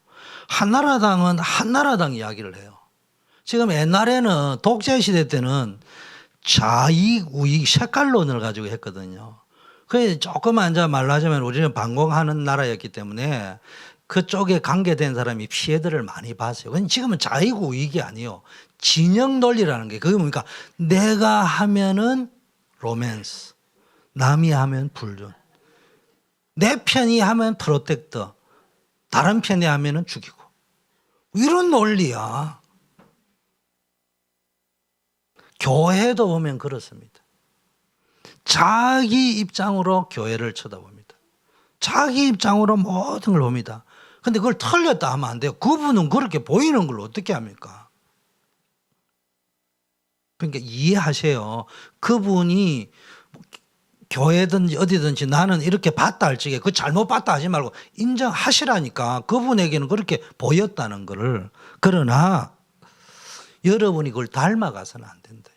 한나라당은 한나라당 이야기를 해요. 지금 옛날에는 독재 시대 때는 좌익, 우익 색깔론을 가지고 했거든요. 그래서 조금 말하자면 우리는 반공하는 나라였기 때문에 그쪽에 관계된 사람이 피해들을 많이 봤어요. 근데 지금은 좌익, 우익이 아니에요. 진영 논리라는 게 그게 뭡니까? 내가 하면은 로맨스, 남이 하면 불륜, 내 편이 하면 프로텍터, 다른 편이 하면은 죽이고, 이런 논리야. 교회도 보면 그렇습니다. 자기 입장으로 교회를 쳐다봅니다. 자기 입장으로 모든 걸 봅니다. 근데 그걸 틀렸다 하면 안 돼요. 그분은 그렇게 보이는 걸 어떻게 합니까? 그러니까 이해하세요. 그분이 교회든지 어디든지 나는 이렇게 봤다 할 적에 그 잘못 봤다 하지 말고 인정하시라니까. 그분에게는 그렇게 보였다는 거를. 그러나 여러분이 그걸 닮아가서는 안 된다.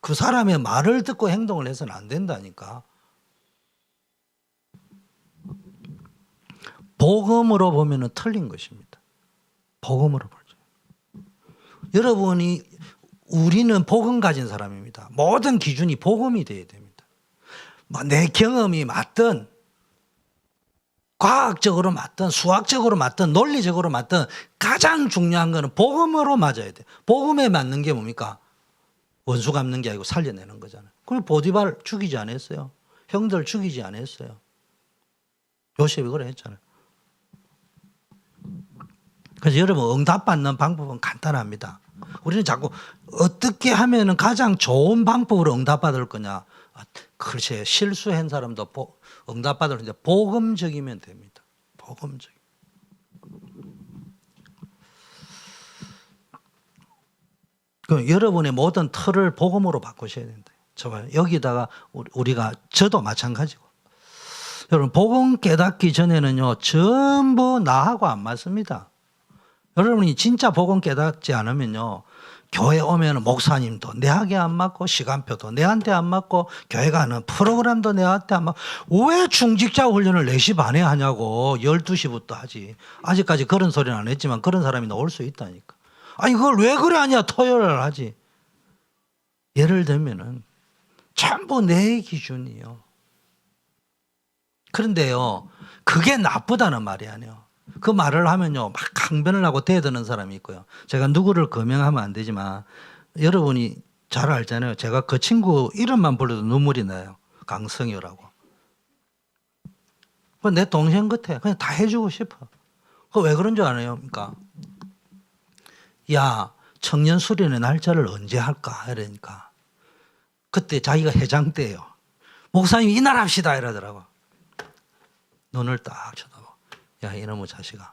그 사람의 말을 듣고 행동을 해서는 안 된다니까. 복음으로 보면 틀린 것입니다. 복음으로 보죠. 여러분이 우리는 복음 가진 사람입니다. 모든 기준이 복음이 되어야 됩니다. 내 경험이 맞든 과학적으로 맞든 수학적으로 맞든 논리적으로 맞든 가장 중요한 거는 복음으로 맞아야 돼. 복음에 맞는 게 뭡니까? 원수 갚는 게 아니고 살려내는 거잖아요. 그럼 보디발 죽이지 않았어요. 형들 죽이지 않았어요. 요셉이 그래 했잖아요. 그래서 여러분 응답받는 방법은 간단합니다. 우리는 자꾸 어떻게 하면 가장 좋은 방법으로 응답받을 거냐. 글쎄 실수한 사람도 응답받을 때 복음적이면 됩니다. 복음적. 그 여러분의 모든 틀을 복음으로 바꾸셔야 된다. 좋아요. 여기다가 저도 마찬가지고. 여러분 복음 깨닫기 전에는요 전부 나하고 안 맞습니다. 여러분이 진짜 복음 깨닫지 않으면요 교회 오면 목사님도 내하게 안 맞고 시간표도 내한테 안 맞고 교회가 하는 프로그램도 내한테 안 맞고 왜 중직자 훈련을 4시 반에 하냐고 12시부터 하지. 아직까지 그런 소리는 안 했지만 그런 사람이 나올 수 있다니까. 아니 그걸 왜 그래 하냐 토요일을 하지. 예를 들면은 전부 내 기준이요. 그런데요 그게 나쁘다는 말이 아니에요. 그 말을 하면요 막 강변을 하고 대드는 사람이 있고요. 제가 누구를 거명하면 안 되지만 여러분이 잘 알잖아요. 제가 그 친구 이름만 불러도 눈물이 나요. 강성효라고. 내 동생 같아. 그냥 다 해주고 싶어. 그 왜 그런 줄 아나요? 그러니까 야 청년 수련회 날짜를 언제 할까 이러니까 그때 자기가 회장 때예요. 목사님 이날 합시다 이러더라고. 눈을 딱 쳐다봐. 야 이놈의 자식아,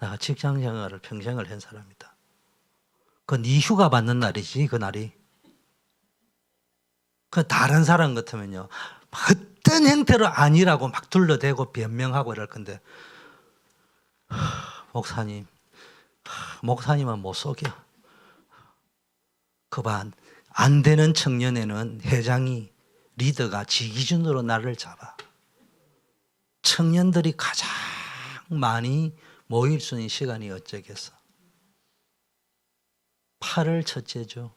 내가 직장생활을 평생을 한 사람이다. 그 네 휴가 받는 날이지 그 날이. 그 다른 사람 같으면요 어떤 형태로 아니라고 막 둘러대고 변명하고 이럴 건데 목사님은 못 속여. 그반 안 되는 청년에는 회장이 리더가 지 기준으로 나를 잡아. 청년들이 가장 많이 모일 수 있는 시간이 어쩌겠어. 8월 첫째주.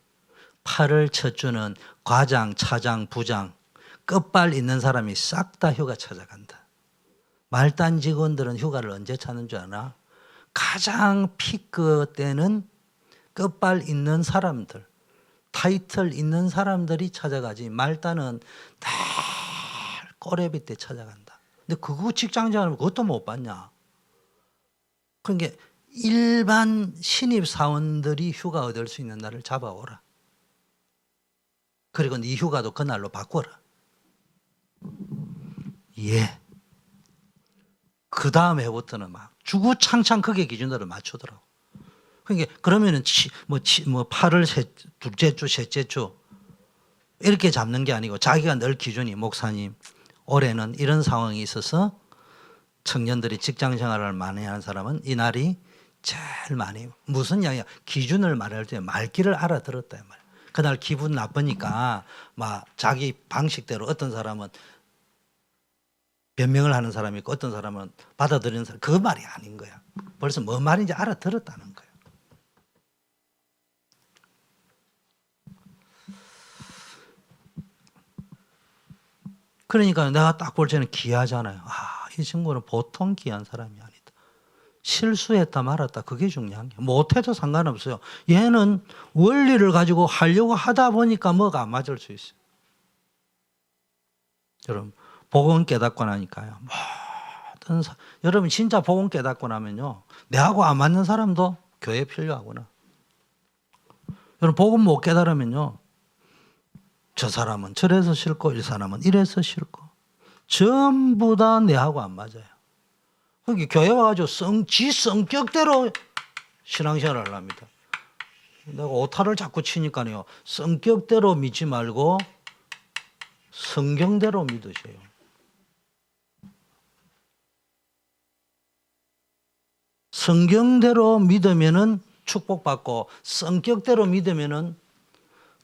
8월 첫 주는 과장, 차장, 부장 끝발 있는 사람이 싹 다 휴가 찾아간다. 말단 직원들은 휴가를 언제 찾는 줄 아나? 가장 피크 때는 끝발 있는 사람들, 타이틀 있는 사람들이 찾아가지 말단은 다 꼬레비 때 찾아간다. 근데 그거 직장생활하면 그것도 못 받냐? 그러니까 일반 신입 사원들이 휴가 얻을 수 있는 날을 잡아오라. 그리고 네 휴가도 그날로 바꿔라. 예. 그 다음 해부터는 막 주구창창 그게 기준으로 맞추더라고. 그러니까 그러면은 8월 둘째 주, 셋째 주 이렇게 잡는 게 아니고 자기가 늘 기준이 목사님 올해는 이런 상황이 있어서 청년들이 직장 생활을 많이 하는 사람은 이 날이 제일 많이 무슨 이야기야? 기준을 말할 때 말귀를 알아들었다 말. 그날 기분 나쁘니까 막 자기 방식대로 어떤 사람은 변명을 하는 사람이 있고 어떤 사람은 받아들이는 사람 그 말이 아닌 거야. 벌써 뭔 말인지 알아들었다는 거야. 그러니까 내가 딱 볼 때는 귀하잖아요. 이 친구는 보통 귀한 사람이 아니다. 실수했다 말았다 그게 중요한 게 못해도 상관없어요. 얘는 원리를 가지고 하려고 하다 보니까 뭐가 안 맞을 수 있어요. 여러분 복음 깨닫고 나니까요. 여러분 진짜 복음 깨닫고 나면요. 내하고 안 맞는 사람도 교회 필요하구나. 여러분 복음 못 깨달으면요. 저 사람은 저래서 싫고 이 사람은 이래서 싫고 전부 다 내하고 안 맞아요. 그러니까 교회 와가지고 지 성격대로 신앙생활을 합니다. 내가 오타를 자꾸 치니까요. 성격대로 믿지 말고 성경대로 믿으세요. 성경대로 믿으면은 축복받고 성격대로 믿으면은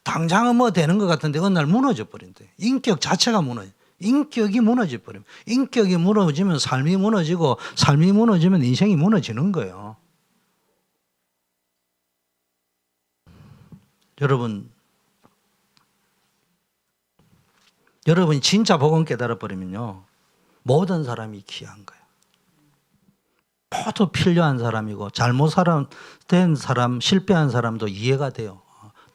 당장은 뭐 되는 것 같은데 어느 날 무너져 버린대. 인격 자체가 무너져. 인격이 무너져 버리면 인격이 무너지면 삶이 무너지고 삶이 무너지면 인생이 무너지는 거예요. 여러분이 진짜 복음 깨달아 버리면요. 모든 사람이 귀한 거예요. 모두 필요한 사람이고 잘못된 사람, 실패한 사람도 이해가 돼요.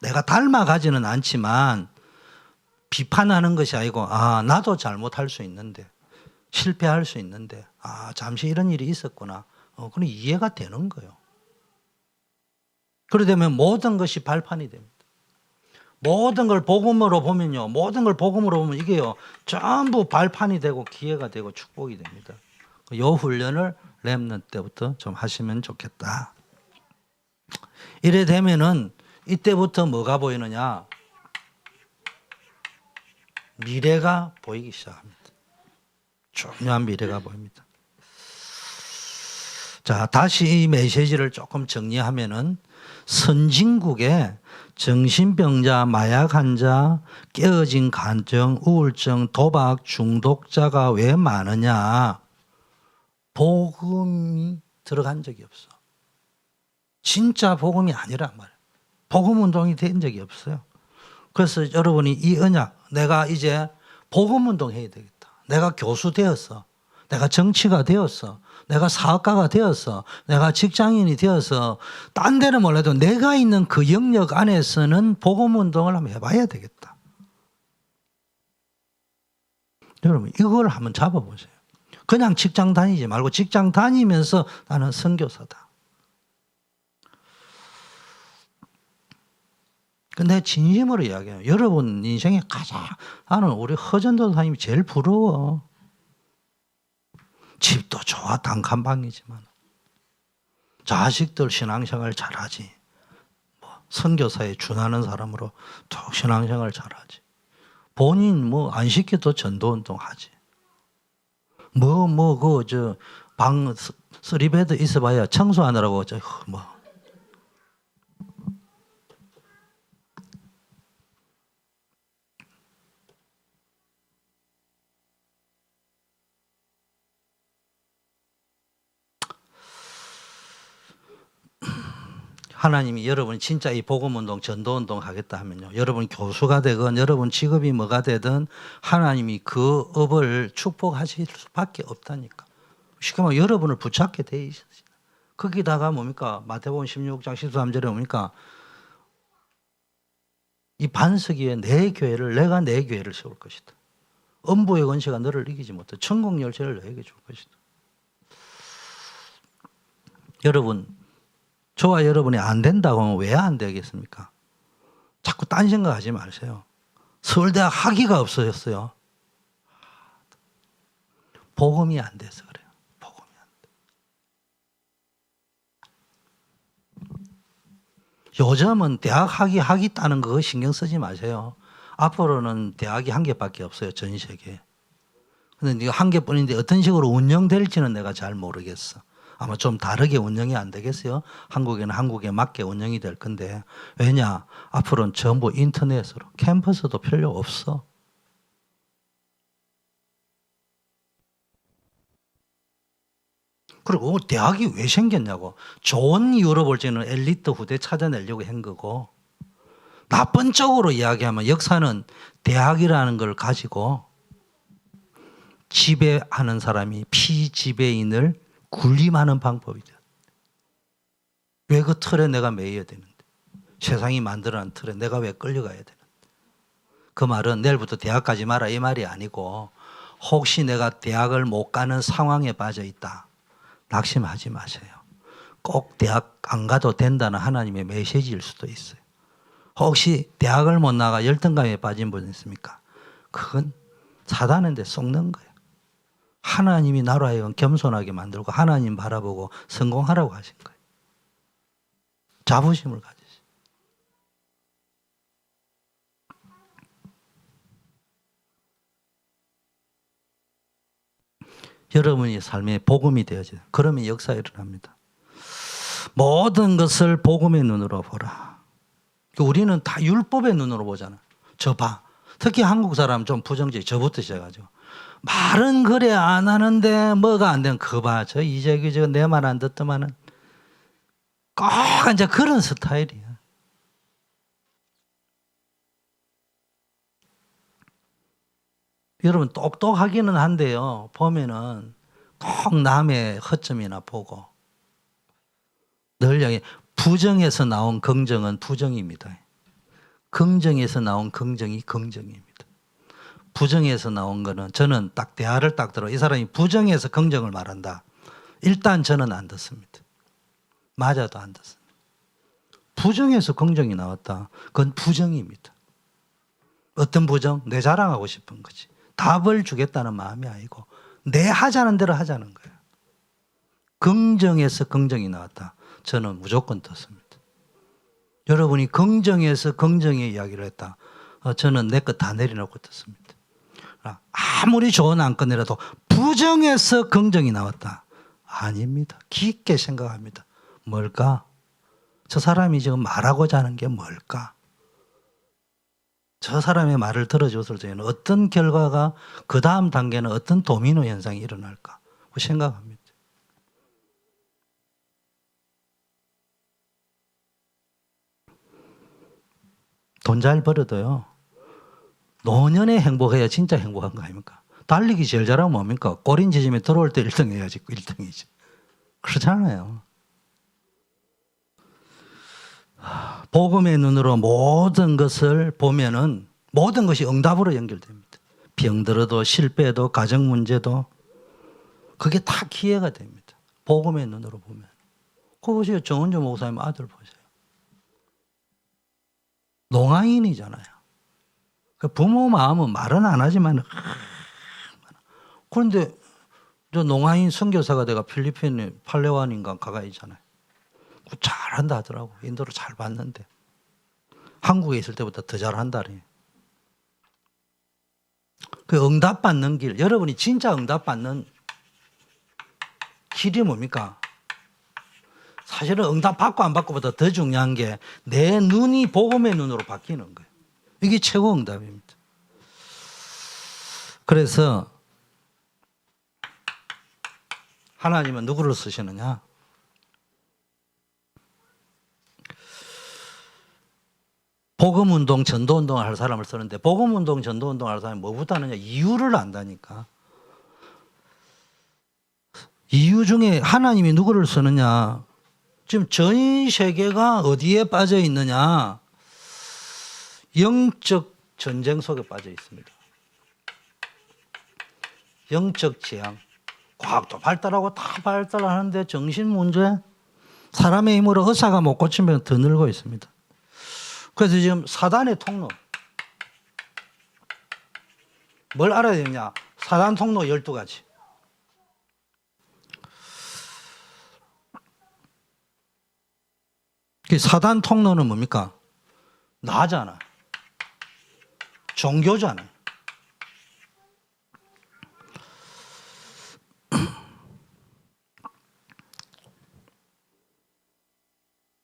내가 닮아가지는 않지만 비판하는 것이 아니고 나도 잘못할 수 있는데 실패할 수 있는데 잠시 이런 일이 있었구나. 그럼 이해가 되는 거예요. 그러게 되면 모든 것이 발판이 됩니다. 모든 걸 복음으로 보면요. 모든 걸 복음으로 보면 이게요. 전부 발판이 되고 기회가 되고 축복이 됩니다. 이 훈련을 렘넌트 때부터 좀 하시면 좋겠다. 이래 되면은 이때부터 뭐가 보이느냐? 미래가 보이기 시작합니다. 중요한 미래가 보입니다. 자, 다시 이 메시지를 조금 정리하면은 선진국에 정신병자, 마약 환자, 깨어진 감정, 우울증, 도박, 중독자가 왜 많으냐? 복음이 들어간 적이 없어. 진짜 복음이 아니란 말이에요. 복음 운동이 된 적이 없어요. 그래서 여러분이 이 언약, 내가 이제 복음 운동 해야 되겠다. 내가 교수 되었어. 내가 정치가 되었어. 내가 사업가가 되었어. 내가 직장인이 되어서 딴 데는 몰라도 내가 있는 그 영역 안에서는 복음 운동을 한번 해봐야 되겠다. 여러분 이걸 한번 잡아보세요. 그냥 직장 다니지 말고 직장 다니면서 나는 선교사다. 근데 진심으로 이야기해요. 여러분 인생에 가장 나는 우리 허전도 사님이 제일 부러워. 집도 좋아 단칸방이지만 자식들 신앙생활 잘하지. 선교사에 준하는 사람으로 쭉 신앙생활 잘하지. 본인 안 시켜도 전도운동 하지. 방 3베드 있어봐야 청소하느라고 하나님이 여러분이 진짜 이 복음운동, 전도운동 하겠다 하면요. 여러분 교수가 되건 여러분 직업이 뭐가 되든 하나님이 그 업을 축복하실 수밖에 없다니까. 쉽게 말하면 여러분을 붙잡게 돼 있어요. 거기다가 뭡니까? 마태복음 16장 13절에 뭡니까? 이 반석 위에 내가 내 교회를 세울 것이다. 음부의 권세가 너를 이기지 못해. 천국 열쇠를 너에게 줄 것이다. 여러분, 저와 여러분이 안 된다고 하면 왜 안 되겠습니까? 자꾸 딴 생각하지 마세요. 서울대학 학위가 없어졌어요. 복음이 안 돼서 그래요. 복음이 안 돼. 요즘은 대학 학위 따는 거 신경 쓰지 마세요. 앞으로는 대학이 한 개밖에 없어요. 전 세계에. 근데 이거 한 개뿐인데 어떤 식으로 운영될지는 내가 잘 모르겠어. 아마 좀 다르게 운영이 안 되겠어요. 한국에는 한국에 맞게 운영이 될 건데. 왜냐? 앞으로는 전부 인터넷으로. 캠퍼스도 필요 없어. 그리고 대학이 왜 생겼냐고. 좋은 이유로 볼 때는 엘리트 후대 찾아내려고 한 거고, 나쁜 쪽으로 이야기하면 역사는 대학이라는 걸 가지고 지배하는 사람이 피지배인을 군림하는 방법이죠. 왜 그 틀에 내가 매여야 되는데? 세상이 만들어낸 틀에 내가 왜 끌려가야 되는데? 그 말은 내일부터 대학 가지 마라 이 말이 아니고, 혹시 내가 대학을 못 가는 상황에 빠져 있다. 낙심하지 마세요. 꼭 대학 안 가도 된다는 하나님의 메시지일 수도 있어요. 혹시 대학을 못 나가 열등감에 빠진 분 있습니까? 그건 사단한테 속는 거예요. 하나님이 나로 하여금 겸손하게 만들고 하나님 바라보고 성공하라고 하신 거예요. 자부심을 가지세요. 여러분의 삶에 복음이 되어져요. 그러면 역사가 일어납니다. 모든 것을 복음의 눈으로 보라. 우리는 다 율법의 눈으로 보잖아. 저 봐. 특히 한국 사람 좀 부정적이 저부터 시작하죠. 말은 그래 안 하는데 뭐가 안 되면 그거 봐. 저 이재규 저 내 말 안 듣더만은 꼭 이제 그런 스타일이야. 여러분 똑똑하기는 한데요. 보면은 꼭 남의 허점이나 보고 늘 여기 부정에서 나온 긍정은 부정입니다. 긍정에서 나온 긍정이 긍정입니다. 부정에서 나온 거는 저는 딱 대화를 딱 들어 이 사람이 부정에서 긍정을 말한다. 일단 저는 안 듣습니다. 맞아도 안 듣습니다. 부정에서 긍정이 나왔다. 그건 부정입니다. 어떤 부정? 내 자랑하고 싶은 거지. 답을 주겠다는 마음이 아니고 내 하자는 대로 하자는 거예요. 긍정에서 긍정이 나왔다. 저는 무조건 듣습니다. 여러분이 긍정에서 긍정의 이야기를 했다. 저는 내 것 다 내려놓고 듣습니다. 아무리 좋은 안건이라도 부정에서 긍정이 나왔다. 아닙니다. 깊게 생각합니다. 뭘까? 저 사람이 지금 말하고자 하는 게 뭘까? 저 사람의 말을 들어줬을 때는 어떤 결과가 그 다음 단계는 어떤 도미노 현상이 일어날까? 생각합니다. 돈 잘 벌어도요. 노년에 행복해야 진짜 행복한 거 아닙니까? 달리기 제일 잘하면 뭡니까? 꼬린 지점에 들어올 때 1등 해야지 1등이지. 그렇잖아요. 복음의 눈으로 모든 것을 보면은 모든 것이 응답으로 연결됩니다. 병들어도 실패도 가정 문제도 그게 다 기회가 됩니다. 복음의 눈으로 보면. 그거 보세요. 정은조 목사님 아들 보세요. 농아인이잖아요. 부모 마음은 말은 안 하지만 그런데 저 농아인 선교사가 내가 필리핀에 팔레완인가 가가 있잖아요. 잘한다 하더라고. 인도를 잘 봤는데 한국에 있을 때보다 더 잘한다니. 그 응답받는 길, 여러분이 진짜 응답받는 길이 뭡니까? 사실은 응답받고 안 받고보다 더 중요한 게 내 눈이 복음의 눈으로 바뀌는 거예요. 이게 최고 응답입니다. 그래서 하나님은 누구를 쓰시느냐? 복음운동, 전도운동을 할 사람을 쓰는데 복음운동, 전도운동을 할 사람이 뭐부터 하느냐? 이유를 안다니까. 이유 중에 하나님이 누구를 쓰느냐? 지금 전 세계가 어디에 빠져 있느냐? 영적 전쟁 속에 빠져 있습니다. 영적 재앙. 과학도 발달하고 다 발달하는데 정신 문제, 사람의 힘으로 의사가 못 고치면 더 늘고 있습니다. 그래서 지금 사단의 통로. 뭘 알아야 되느냐? 사단 통로 12가지. 사단 통로는 뭡니까? 나잖아. 종교잖아.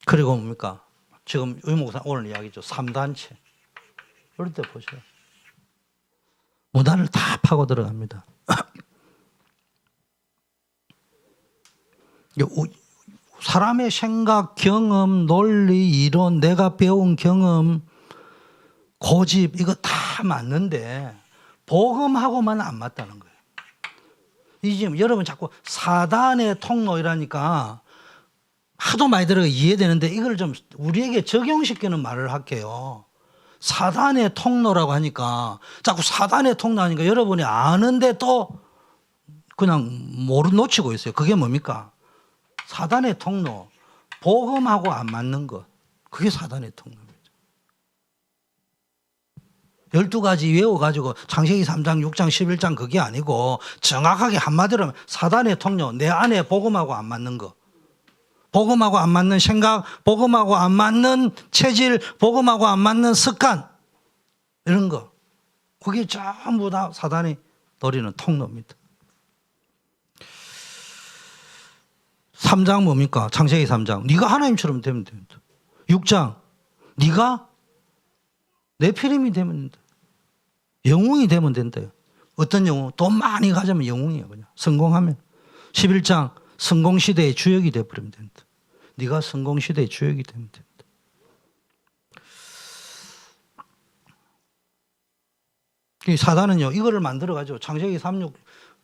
그리고 뭡니까? 지금 의목사 오늘 이야기죠. 3단체. 이럴 때 보세요. 문화를 다 파고 들어갑니다. 사람의 생각, 경험, 논리, 이론, 내가 배운 경험, 고집 이거 다 맞는데 복음하고만 안 맞다는 거예요. 이 지금 여러분 자꾸 사단의 통로 이라니까 하도 많이 들어가 이해되는데 이걸 좀 우리에게 적용시키는 말을 할게요. 사단의 통로라고 하니까 자꾸 사단의 통로 하니까 여러분이 아는데 또 그냥 놓치고 있어요. 그게 뭡니까? 사단의 통로, 복음하고 안 맞는 것. 그게 사단의 통로입니다. 12가지 외워가지고 창세기 3장, 6장, 11장 그게 아니고 정확하게 한마디로 하면 사단의 통로, 내 안에 복음하고 안 맞는 것. 복음하고 안 맞는 생각, 복음하고 안 맞는 체질, 복음하고 안 맞는 습관 이런 거. 그게 전부 다 사단이 노리는 통로입니다. 3장 뭡니까? 창세기 3장. 네가 하나님처럼 되면 됩니다. 6장. 네가 네피림이 되면 된다. 영웅이 되면 된다. 어떤 영웅? 돈 많이 가지면 영웅이에요. 그냥 성공하면. 11장. 성공시대의 주역이 되어버리면 된다. 네가 성공시대의 주역이 되면 된다. 사단은요, 이거를 만들어가지고 창세기 3, 6,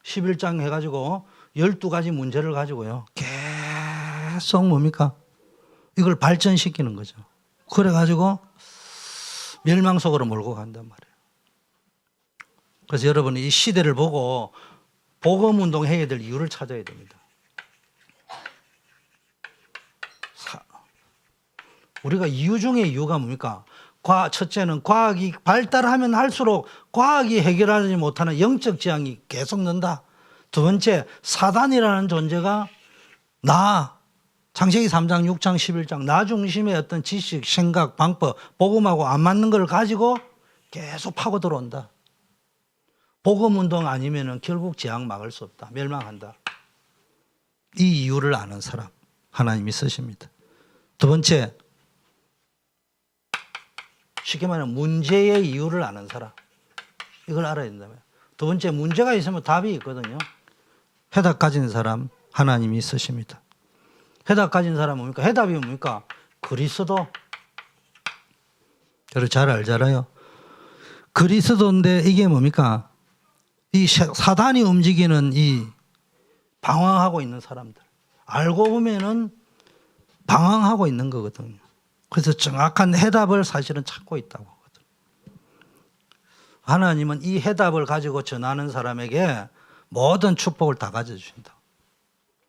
11장 해가지고 12가지 문제를 가지고요. 계속 뭡니까? 이걸 발전시키는 거죠. 그래가지고 멸망 속으로 몰고 간단 말이에요. 그래서 여러분이 이 시대를 보고 복음운동 해야 될 이유를 찾아야 됩니다. 우리가 이유 중에 이유가 뭡니까? 첫째는 과학이 발달하면 할수록 과학이 해결하지 못하는 영적 재앙이 계속 는다. 두 번째, 사단이라는 존재가 창세기 3장, 6장, 11장 나 중심의 어떤 지식, 생각, 방법, 복음하고 안 맞는 걸 가지고 계속 파고 들어온다. 복음운동 아니면 결국 재앙 막을 수 없다. 멸망한다. 이 이유를 아는 사람 하나님이 쓰십니다. 두 번째, 쉽게 말하면 문제의 이유를 아는 사람. 이걸 알아야 된다면. 두 번째, 문제가 있으면 답이 있거든요. 해답 가진 사람 하나님이 쓰십니다. 해답 가진 사람은 뭡니까? 해답이 뭡니까? 그리스도. 여러분 잘 알잖아요. 그리스도인데 이게 뭡니까? 이 사단이 움직이는 이 방황하고 있는 사람들. 알고 보면은 방황하고 있는 거거든요. 그래서 정확한 해답을 사실은 찾고 있다고 하거든요. 하나님은 이 해답을 가지고 전하는 사람에게 모든 축복을 다 가져주신다.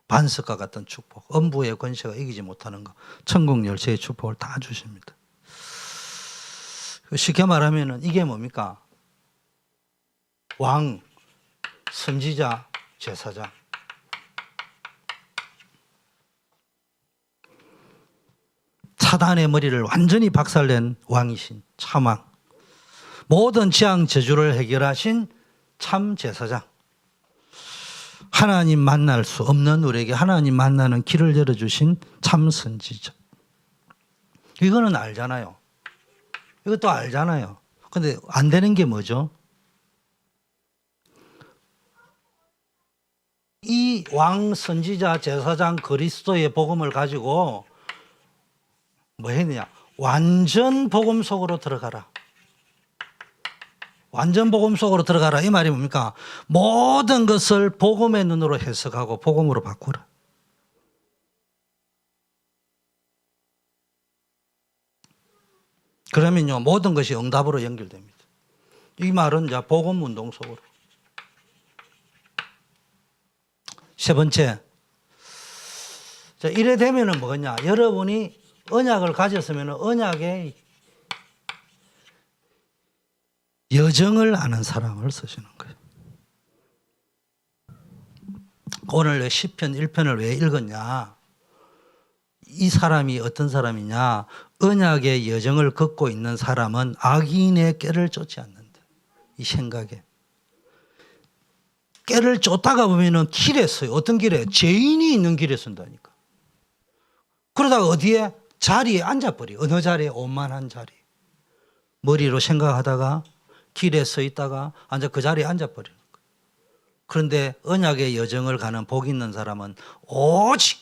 반석과 같은 축복, 엄부의 권세가 이기지 못하는 것, 천국 열쇠의 축복을 다 주십니다. 쉽게 말하면 이게 뭡니까? 왕, 선지자, 제사장. 사단의 머리를 완전히 박살낸 왕이신 참왕. 모든 재앙 저주를 해결하신 참 제사장. 하나님 만날 수 없는 우리에게 하나님 만나는 길을 열어주신 참 선지자. 이거는 알잖아요. 이것도 알잖아요. 근데 안 되는 게 뭐죠? 이 왕, 선지자, 제사장, 그리스도의 복음을 가지고 뭐 했느냐? 완전 복음 속으로 들어가라. 완전 복음 속으로 들어가라. 이 말이 뭡니까? 모든 것을 복음의 눈으로 해석하고 복음으로 바꾸라. 그러면요, 모든 것이 응답으로 연결됩니다. 이 말은 이제 복음 운동 속으로. 세 번째. 자, 이래 되면은 뭐겠냐? 여러분이 언약을 가졌으면 언약의 여정을 아는 사람을 쓰시는 거예요. 오늘 시편 1편을 왜 읽었냐? 이 사람이 어떤 사람이냐? 언약의 여정을 걷고 있는 사람은 악인의 꾀를 쫓지 않는다. 이 생각에. 꾀를 쫓다가 보면은 길에 서요. 어떤 길에? 죄인이 있는 길에 선다니까. 그러다가 어디에? 자리에 앉아버려. 어느 자리에? 오만한 자리. 머리로 생각하다가 길에 서 있다가 그 자리에 앉아버리는 거예요. 그런데 언약의 여정을 가는 복 있는 사람은 오직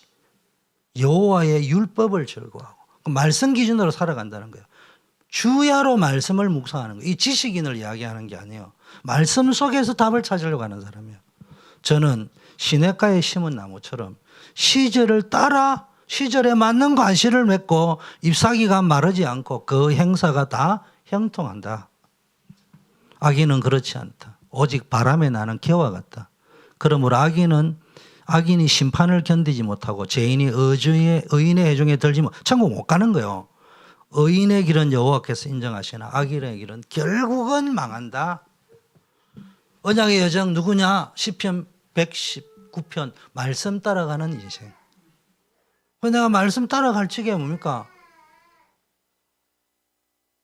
여호와의 율법을 즐거워하고 말씀 기준으로 살아간다는 거예요. 주야로 말씀을 묵상하는 거예요. 이 지식인을 이야기하는 게 아니에요. 말씀 속에서 답을 찾으려고 하는 사람이에요. 저는 시냇가에 심은 나무처럼 시절을 따라 시절에 맞는 관시를 맺고 잎사귀가 마르지 않고 그 행사가 다 형통한다. 악인은 그렇지 않다. 오직 바람에 나는 개와 같다. 그러므로 악인이 심판을 견디지 못하고 죄인이 의인의 해중에 들지 못, 천국 못 가는 거예요. 의인의 길은 여호와께서 인정하시나 악인의 길은 결국은 망한다. 언약의 여정 누구냐? 시편 119편 말씀 따라가는 인생. 내가 말씀 따라갈 적에 뭡니까?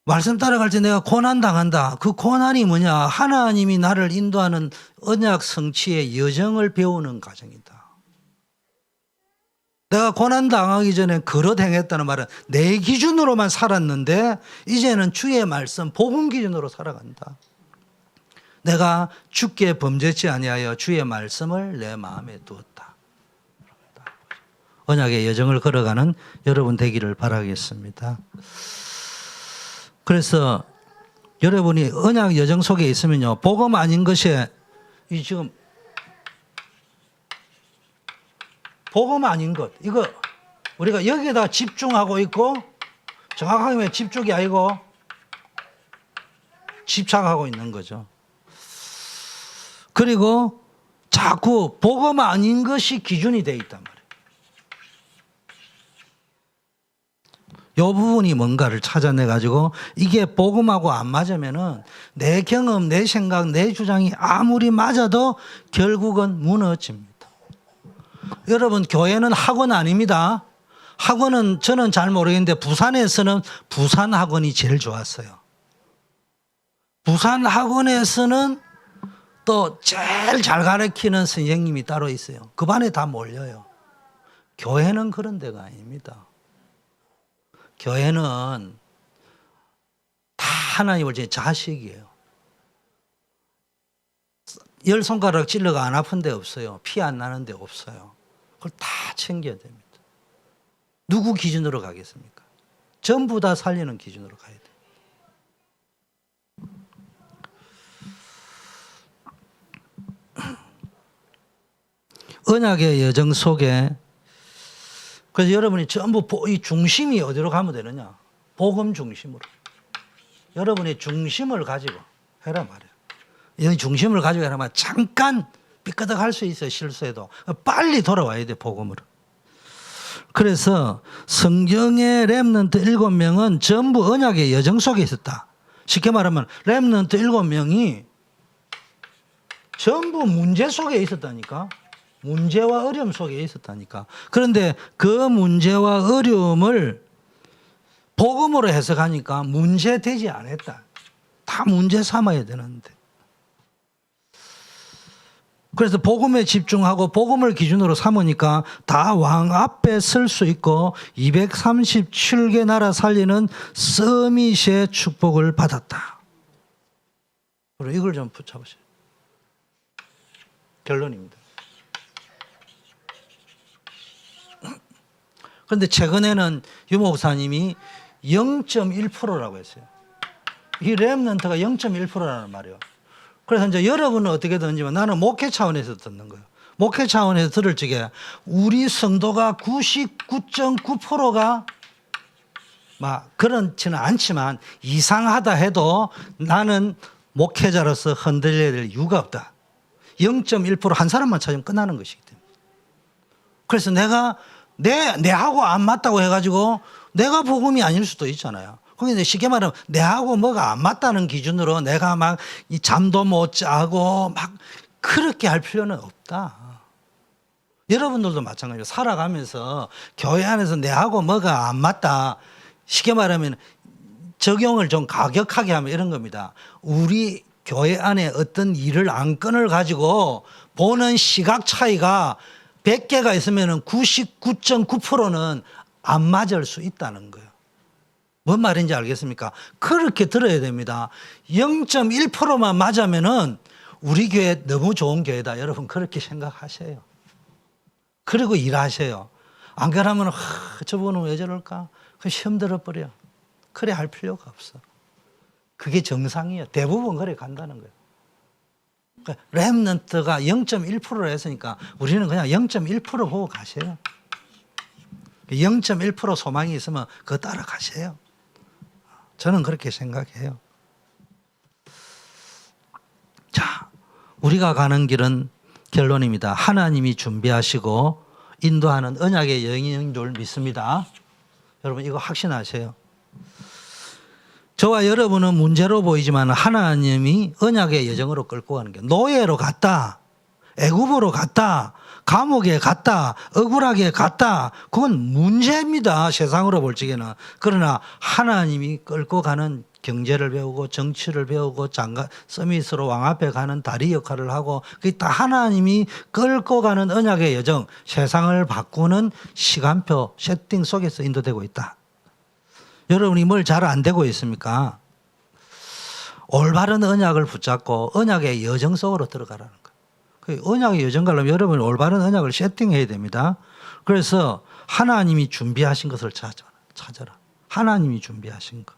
말씀 따라갈 때 내가 고난 당한다. 그 고난이 뭐냐? 하나님이 나를 인도하는 언약 성취의 여정을 배우는 과정이다. 내가 고난 당하기 전에 그릇 행했다는 말은 내 기준으로만 살았는데 이제는 주의 말씀 복음 기준으로 살아간다. 내가 주께 범죄치 아니하여 주의 말씀을 내 마음에 두었다. 언약의 여정을 걸어가는 여러분 되기를 바라겠습니다. 그래서 여러분이 언약 여정 속에 있으면요, 복음 아닌 것에 이 지금 복음 아닌 것, 이거 우리가 여기에다 집중하고 있고 정확하게 집중이 아니고 집착하고 있는 거죠. 그리고 자꾸 복음 아닌 것이 기준이 되어 있단 말이에요. 이 부분이 뭔가를 찾아내가지고 이게 복음하고 안 맞으면은 내 경험, 내 생각, 내 주장이 아무리 맞아도 결국은 무너집니다. 여러분, 교회는 학원 아닙니다. 학원은 저는 잘 모르겠는데 부산에서는 부산 학원이 제일 좋았어요. 부산 학원에서는 또 제일 잘 가르치는 선생님이 따로 있어요. 그 반에 다 몰려요. 교회는 그런 데가 아닙니다. 교회는 다 하나님을 제 자식이에요. 10손가락 찔러가 안 아픈 데 없어요. 피 안 나는 데 없어요. 그걸 다 챙겨야 됩니다. 누구 기준으로 가겠습니까? 전부 다 살리는 기준으로 가야 돼요. 언약의 여정 속에 그래서 여러분이 전부 이 중심이 어디로 가면 되느냐? 복음 중심으로. 여러분의 중심을 가지고 해라 말이에요. 이 중심을 가지고 해라 말이에요. 잠깐 삐끄덕할 수 있어요. 실수해도. 빨리 돌아와야 돼, 복음으로. 그래서 성경의 렘넌트 7명은 전부 언약의 여정 속에 있었다. 쉽게 말하면 렘넌트 7명이 전부 문제 속에 있었다니까. 문제와 어려움 속에 있었다니까. 그런데 그 문제와 어려움을 복음으로 해석하니까 문제 되지 않았다. 다 문제 삼아야 되는데. 그래서 복음에 집중하고 복음을 기준으로 삼으니까 다 왕 앞에 설 수 있고 237개 나라 살리는 서밋의 축복을 받았다. 그리고 이걸 좀 붙여보세요. 결론입니다. 그런데 최근에는 유 목사님이 0.1%라고 했어요. 이 렘넌트가 0.1%라는 말이에요. 그래서 이제 여러분은 어떻게 듣는지만 나는 목회 차원에서 듣는 거예요. 목회 차원에서 들을 적에 우리 성도가 99.9%가 막 그렇지는 않지만 이상하다 해도 나는 목회자로서 흔들려야 될 이유가 없다. 0.1%한 사람만 찾으면 끝나는 것이기 때문에. 그래서 내가 내하고 안 맞다고 해가지고 내가 복음이 아닐 수도 있잖아요. 그런데 쉽게 말하면 내하고 뭐가 안 맞다는 기준으로 내가 막 이 잠도 못 자고 막 그렇게 할 필요는 없다. 여러분들도 마찬가지로 살아가면서 교회 안에서 내하고 뭐가 안 맞다. 쉽게 말하면 적용을 좀 가격하게 하면 이런 겁니다. 우리 교회 안에 어떤 일을 안건을 가지고 보는 시각 차이가 100개가 있으면 99.9%는 안 맞을 수 있다는 거예요. 뭔 말인지 알겠습니까? 그렇게 들어야 됩니다. 0.1%만 맞으면은 우리 교회 너무 좋은 교회다. 여러분 그렇게 생각하세요. 그리고 일하세요. 안 그러면 저분은 왜 저럴까? 그 시험 들어버려. 그래 할 필요가 없어. 그게 정상이에요. 대부분 그래 간다는 거예요. 그러니까 렘넌트가 0.1%로 했으니까 우리는 그냥 0.1% 보고 가세요. 0.1% 소망이 있으면 그거 따라가세요. 저는 그렇게 생각해요. 자, 우리가 가는 길은 결론입니다. 하나님이 준비하시고 인도하는 언약의 여인인 줄 믿습니다. 여러분 이거 확신하세요. 저와 여러분은 문제로 보이지만 하나님이 언약의 여정으로 끌고 가는 게 노예로 갔다, 애굽으로 갔다, 감옥에 갔다, 억울하게 갔다. 그건 문제입니다. 세상으로 볼 적에는. 그러나 하나님이 끌고 가는 경제를 배우고 정치를 배우고 장관 서밋으로 왕 앞에 가는 다리 역할을 하고 그게 다 하나님이 끌고 가는 언약의 여정, 세상을 바꾸는 시간표 세팅 속에서 인도되고 있다. 여러분이 뭘 잘 안 되고 있습니까? 올바른 언약을 붙잡고 언약의 여정 속으로 들어가라는 거예요. 그 언약의 여정 가려면 여러분이 올바른 언약을 세팅해야 됩니다. 그래서 하나님이 준비하신 것을 찾아라. 하나님이 준비하신 것.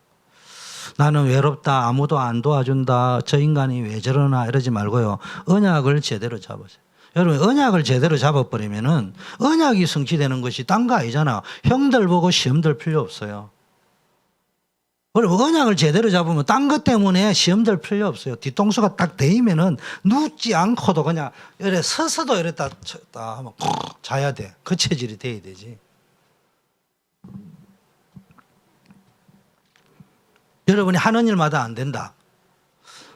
나는 외롭다, 아무도 안 도와준다, 저 인간이 왜 저러나 이러지 말고요. 언약을 제대로 잡으세요. 여러분 언약을 제대로 잡아버리면은 언약이 성취되는 것이 딴 거 아니잖아. 형들 보고 시험 들 필요 없어요. 그리고 언약을 제대로 잡으면 딴 것 때문에 시험 들 필요 없어요. 뒤통수가 딱 대이면은 눕지 않고도 그냥 이래 서서도 이랬다 하면 자야 돼. 그 체질이 돼야 되지. 여러분이 하는 일마다 안 된다.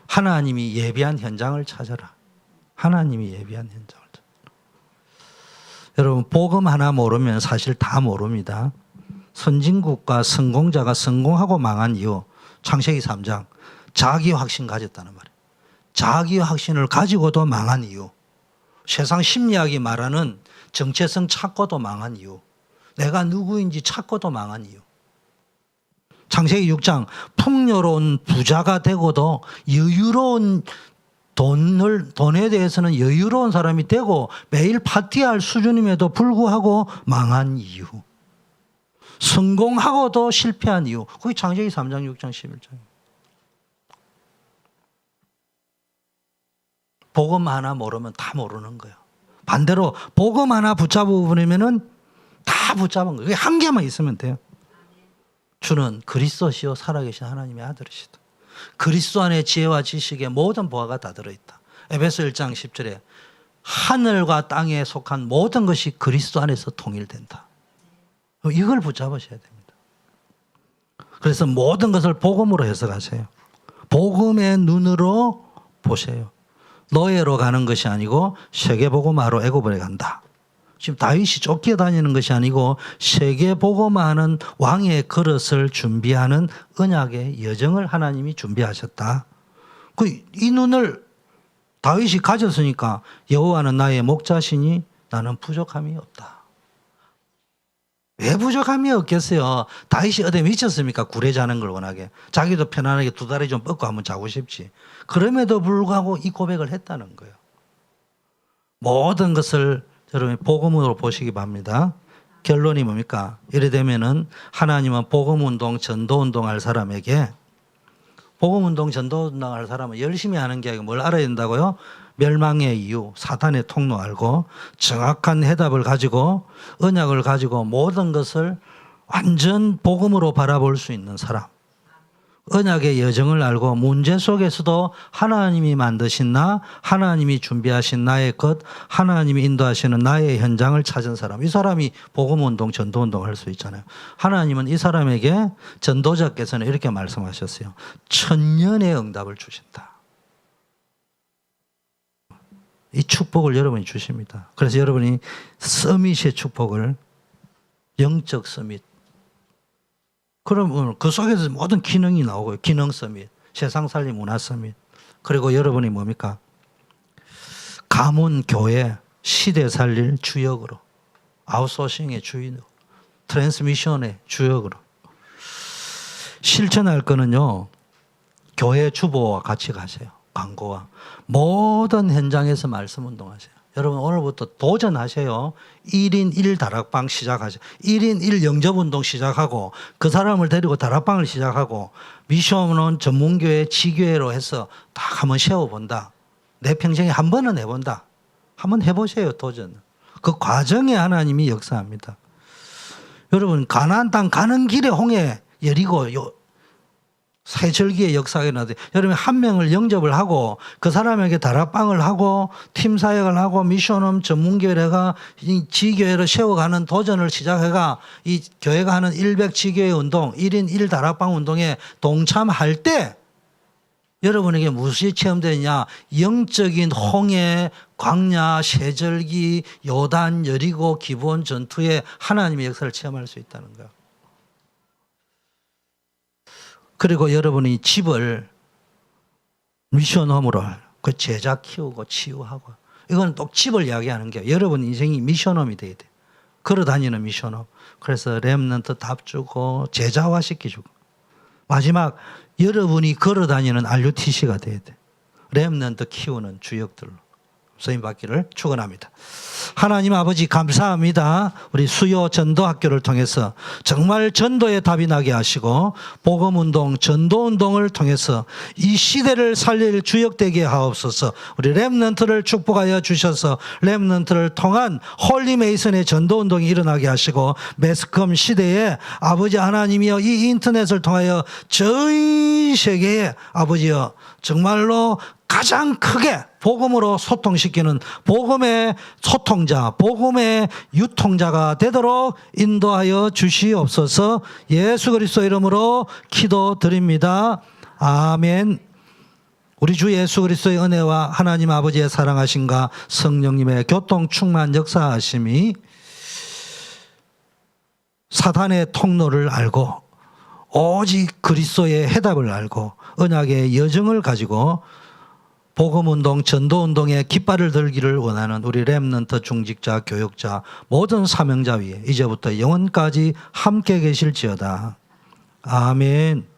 하나님이 예비한 현장을 찾아라. 하나님이 예비한 현장을 찾아라. 여러분 복음 하나 모르면 사실 다 모릅니다. 선진국과 성공자가 성공하고 망한 이유 창세기 3장 자기 확신 가졌다는 말이에요. 자기 확신을 가지고도 망한 이유, 세상 심리학이 말하는 정체성 찾고도 망한 이유, 내가 누구인지 찾고도 망한 이유. 창세기 6장 풍요로운 부자가 되고도 여유로운 돈에 대해서는 여유로운 사람이 되고 매일 파티할 수준임에도 불구하고 망한 이유. 성공하고도 실패한 이유. 그게 창세기 3장, 6장, 11장입니다. 복음 하나 모르면 다 모르는 거예요. 반대로 복음 하나 붙잡으면은 다 붙잡은 거예요. 그게 한 개만 있으면 돼요. 주는 그리스도시요 살아계신 하나님의 아들이시다. 그리스도 안에 지혜와 지식의 모든 보화가 다 들어있다. 에베소 1장 10절에 하늘과 땅에 속한 모든 것이 그리스도 안에서 통일된다. 이걸 붙잡으셔야 됩니다. 그래서 모든 것을 복음으로 해석하세요. 복음의 눈으로 보세요. 노예로 가는 것이 아니고 세계복음화로 애굽에 간다. 지금 다윗이 쫓겨다니는 것이 아니고 세계복음화하는 왕의 그릇을 준비하는 언약의 여정을 하나님이 준비하셨다. 이 눈을 다윗이 가졌으니까 여호와는 나의 목자시니 나는 부족함이 없다. 왜 부족함이 없겠어요? 다윗이 어디 미쳤습니까? 굴에 자는 걸 원하게. 자기도 편안하게 두 다리 좀 뻗고 한번 자고 싶지. 그럼에도 불구하고 이 고백을 했다는 거예요. 모든 것을 여러분 복음으로 보시기 바랍니다. 결론이 뭡니까? 이래 되면은 하나님은 복음운동, 전도운동 할 사람에게 복음운동, 전도운동 할 사람은 열심히 하는 게 아니고 뭘 알아야 된다고요? 멸망의 이유, 사탄의 통로 알고 정확한 해답을 가지고 언약을 가지고 모든 것을 완전 복음으로 바라볼 수 있는 사람. 언약의 여정을 알고 문제 속에서도 하나님이 만드신 나, 하나님이 준비하신 나의 것, 하나님이 인도하시는 나의 현장을 찾은 사람. 이 사람이 복음운동, 전도운동 할 수 있잖아요. 하나님은 이 사람에게 전도자께서는 이렇게 말씀하셨어요. 1000년의 응답을 주신다. 이 축복을 여러분이 주십니다. 그래서 여러분이 서밋의 축복을, 영적 서밋, 그러면 그 속에서 모든 기능이 나오고요. 기능 서밋, 세상 살림 문화 서밋. 그리고 여러분이 뭡니까? 가문, 교회, 시대 살릴 주역으로, 아웃소싱의 주인으로, 트랜스미션의 주역으로. 실천할 거는요, 교회 주보와 같이 가세요. 광고와. 모든 현장에서 말씀 운동하세요. 여러분 오늘부터 도전하세요. 1인 1 다락방 시작하세요. 1인 1 영접운동 시작하고 그 사람을 데리고 다락방을 시작하고 미션은 전문교회 지교회로 해서 딱 한번 세워본다. 내 평생에 한 번은 해본다. 한번 해보세요. 도전. 그 과정에 하나님이 역사합니다. 여러분 가나안 땅 가는 길에 홍해 여리고 새절기의 역사가 일어나는데 여러분 한 명을 영접을 하고 그 사람에게 다락방을 하고 팀 사역을 하고 미션홈 전문교회가 지교회를 세워가는 도전을 시작해가 이 교회가 하는 100 지교회 운동 1인 1 다락방 운동에 동참할 때 여러분에게 무엇이 체험되느냐? 영적인 홍해, 광야, 새절기, 요단, 여리고, 기브온 전투에 하나님의 역사를 체험할 수 있다는 거예요. 그리고 여러분이 집을 미션홈으로 그 제자 키우고 치유하고 이건 또 집을 이야기하는 게 여러분 인생이 미션홈이 돼야 돼. 걸어 다니는 미션홈. 그래서 렘넌트 답 주고 제자화 시켜주고 마지막 여러분이 걸어 다니는 RUTC가 돼야 돼. 렘넌트 키우는 주역들로 쓰임 받기를 축원합니다. 하나님 아버지 감사합니다. 우리 수요 전도학교를 통해서 정말 전도의 답이 나게 하시고 복음운동 전도운동을 통해서 이 시대를 살릴 주역되게 하옵소서. 우리 렘넌트를 축복하여 주셔서 렘넌트를 통한 홀리메이슨의 전도운동이 일어나게 하시고 매스컴 시대에 아버지 하나님이여 이 인터넷을 통하여 저희 세계에 아버지여 정말로 가장 크게 복음으로 소통시키는 복음의 소통자, 복음의 유통자가 되도록 인도하여 주시옵소서. 예수 그리스도 이름으로 기도드립니다. 아멘. 우리 주 예수 그리스도의 은혜와 하나님 아버지의 사랑하심과 성령님의 교통 충만 역사하심이 사단의 통로를 알고 오직 그리스도의 해답을 알고 언약의 여정을 가지고 복음운동, 전도운동에 깃발을 들기를 원하는 우리 렘넌트 중직자, 교육자, 모든 사명자 위에 이제부터 영원까지 함께 계실지어다. 아멘.